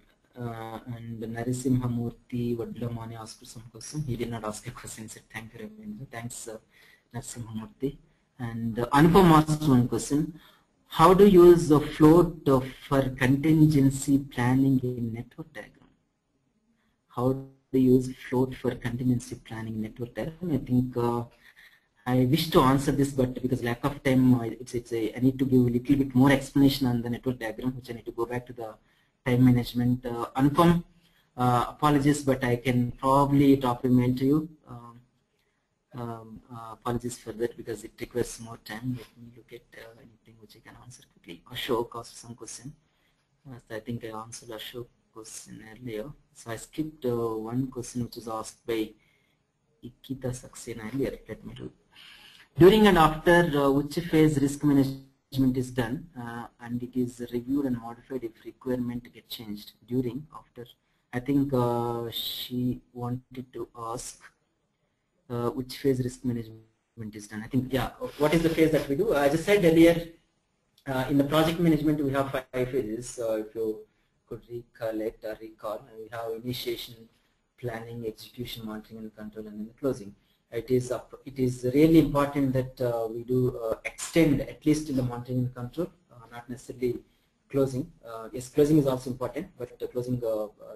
Narasimha Murthy Vadlamani asked some question. He did not ask a question. He said, "Thank you, Ravindra." Thanks, Narasimha Murthy. And Anupam asked one question. How do you use the float for contingency planning in network diagram? How do you use float for contingency planning in network diagram? I think I wish to answer this, but because lack of time, I need to give a little bit more explanation on the network diagram, which I need to go back to the time management. Anupam, apologies, but I can probably drop a mail to you. Apologies for that because it requires more time. Let me look at anything which I can answer quickly. Ashok asked some question. So I think I answered Ashok's question earlier. So I skipped one question which was asked by Ikita Saxena earlier. Let me do. During and after which phase risk management is done and it is reviewed and modified if requirement get changed. During, after, I think she wanted to ask which phase risk management is done. I think, yeah, what is the phase that we do? As I said earlier, in the project management we have 5 phases. If you could recollect or recall, we have initiation, planning, execution, monitoring and control, and then the closing. It is really important that we do extend at least in the monitoring and control, not necessarily closing. Yes, closing is also important, but closing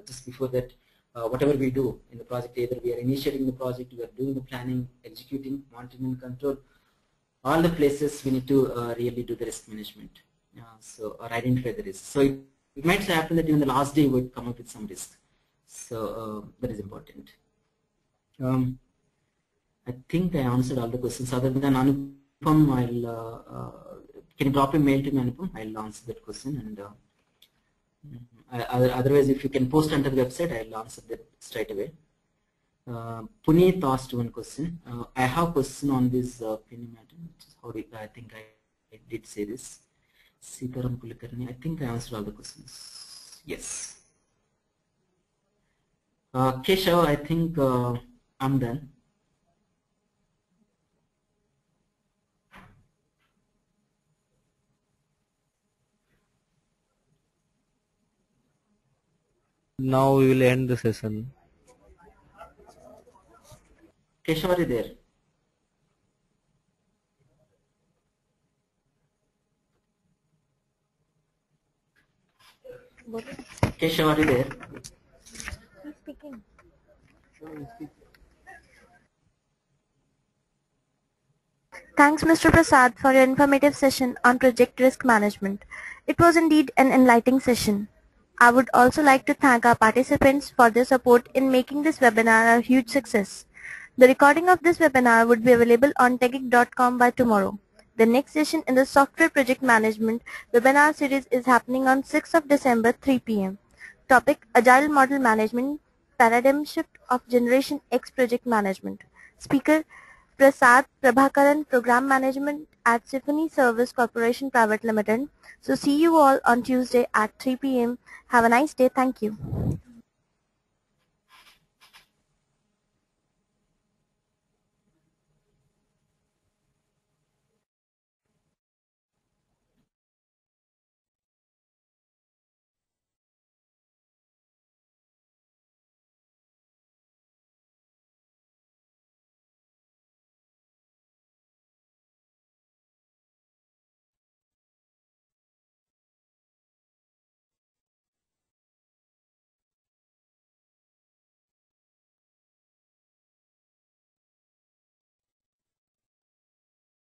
just before that, whatever we do in the project, either we are initiating the project, we are doing the planning, executing, monitoring and control, all the places we need to really do the risk management, or identify the risk. So it might happen that even the last day we would come up with some risk. So that is important. I think I answered all the questions. Other than Anupam, can you drop a mail to me, Anupam? I'll answer that question. And otherwise, if you can post under the website, I'll answer that straight away. Puneet asked one question. I have a question on this penny matter, which is how I think I did say this. Sitaram Kulikarni. I think I answered all the questions. Yes. Keshav, I think I'm done. Now we will end the session. Keshav, are you there? Keshav, are you there? He's speaking. Thanks, Mr. Prasad, for your informative session on project risk management. It was indeed an enlightening session. I would also like to thank our participants for their support in making this webinar a huge success. The recording of this webinar would be available on techic.com by tomorrow. The next session in the Software Project Management webinar series is happening on 6th of December, 3 p.m. Topic: Agile Model Management, Paradigm Shift of Generation X Project Management. Speaker: Prasad Prabhakaran, Program Management at Symphony Service Corporation Private Limited. So see you all on Tuesday at 3 p.m. Have a nice day. Thank you.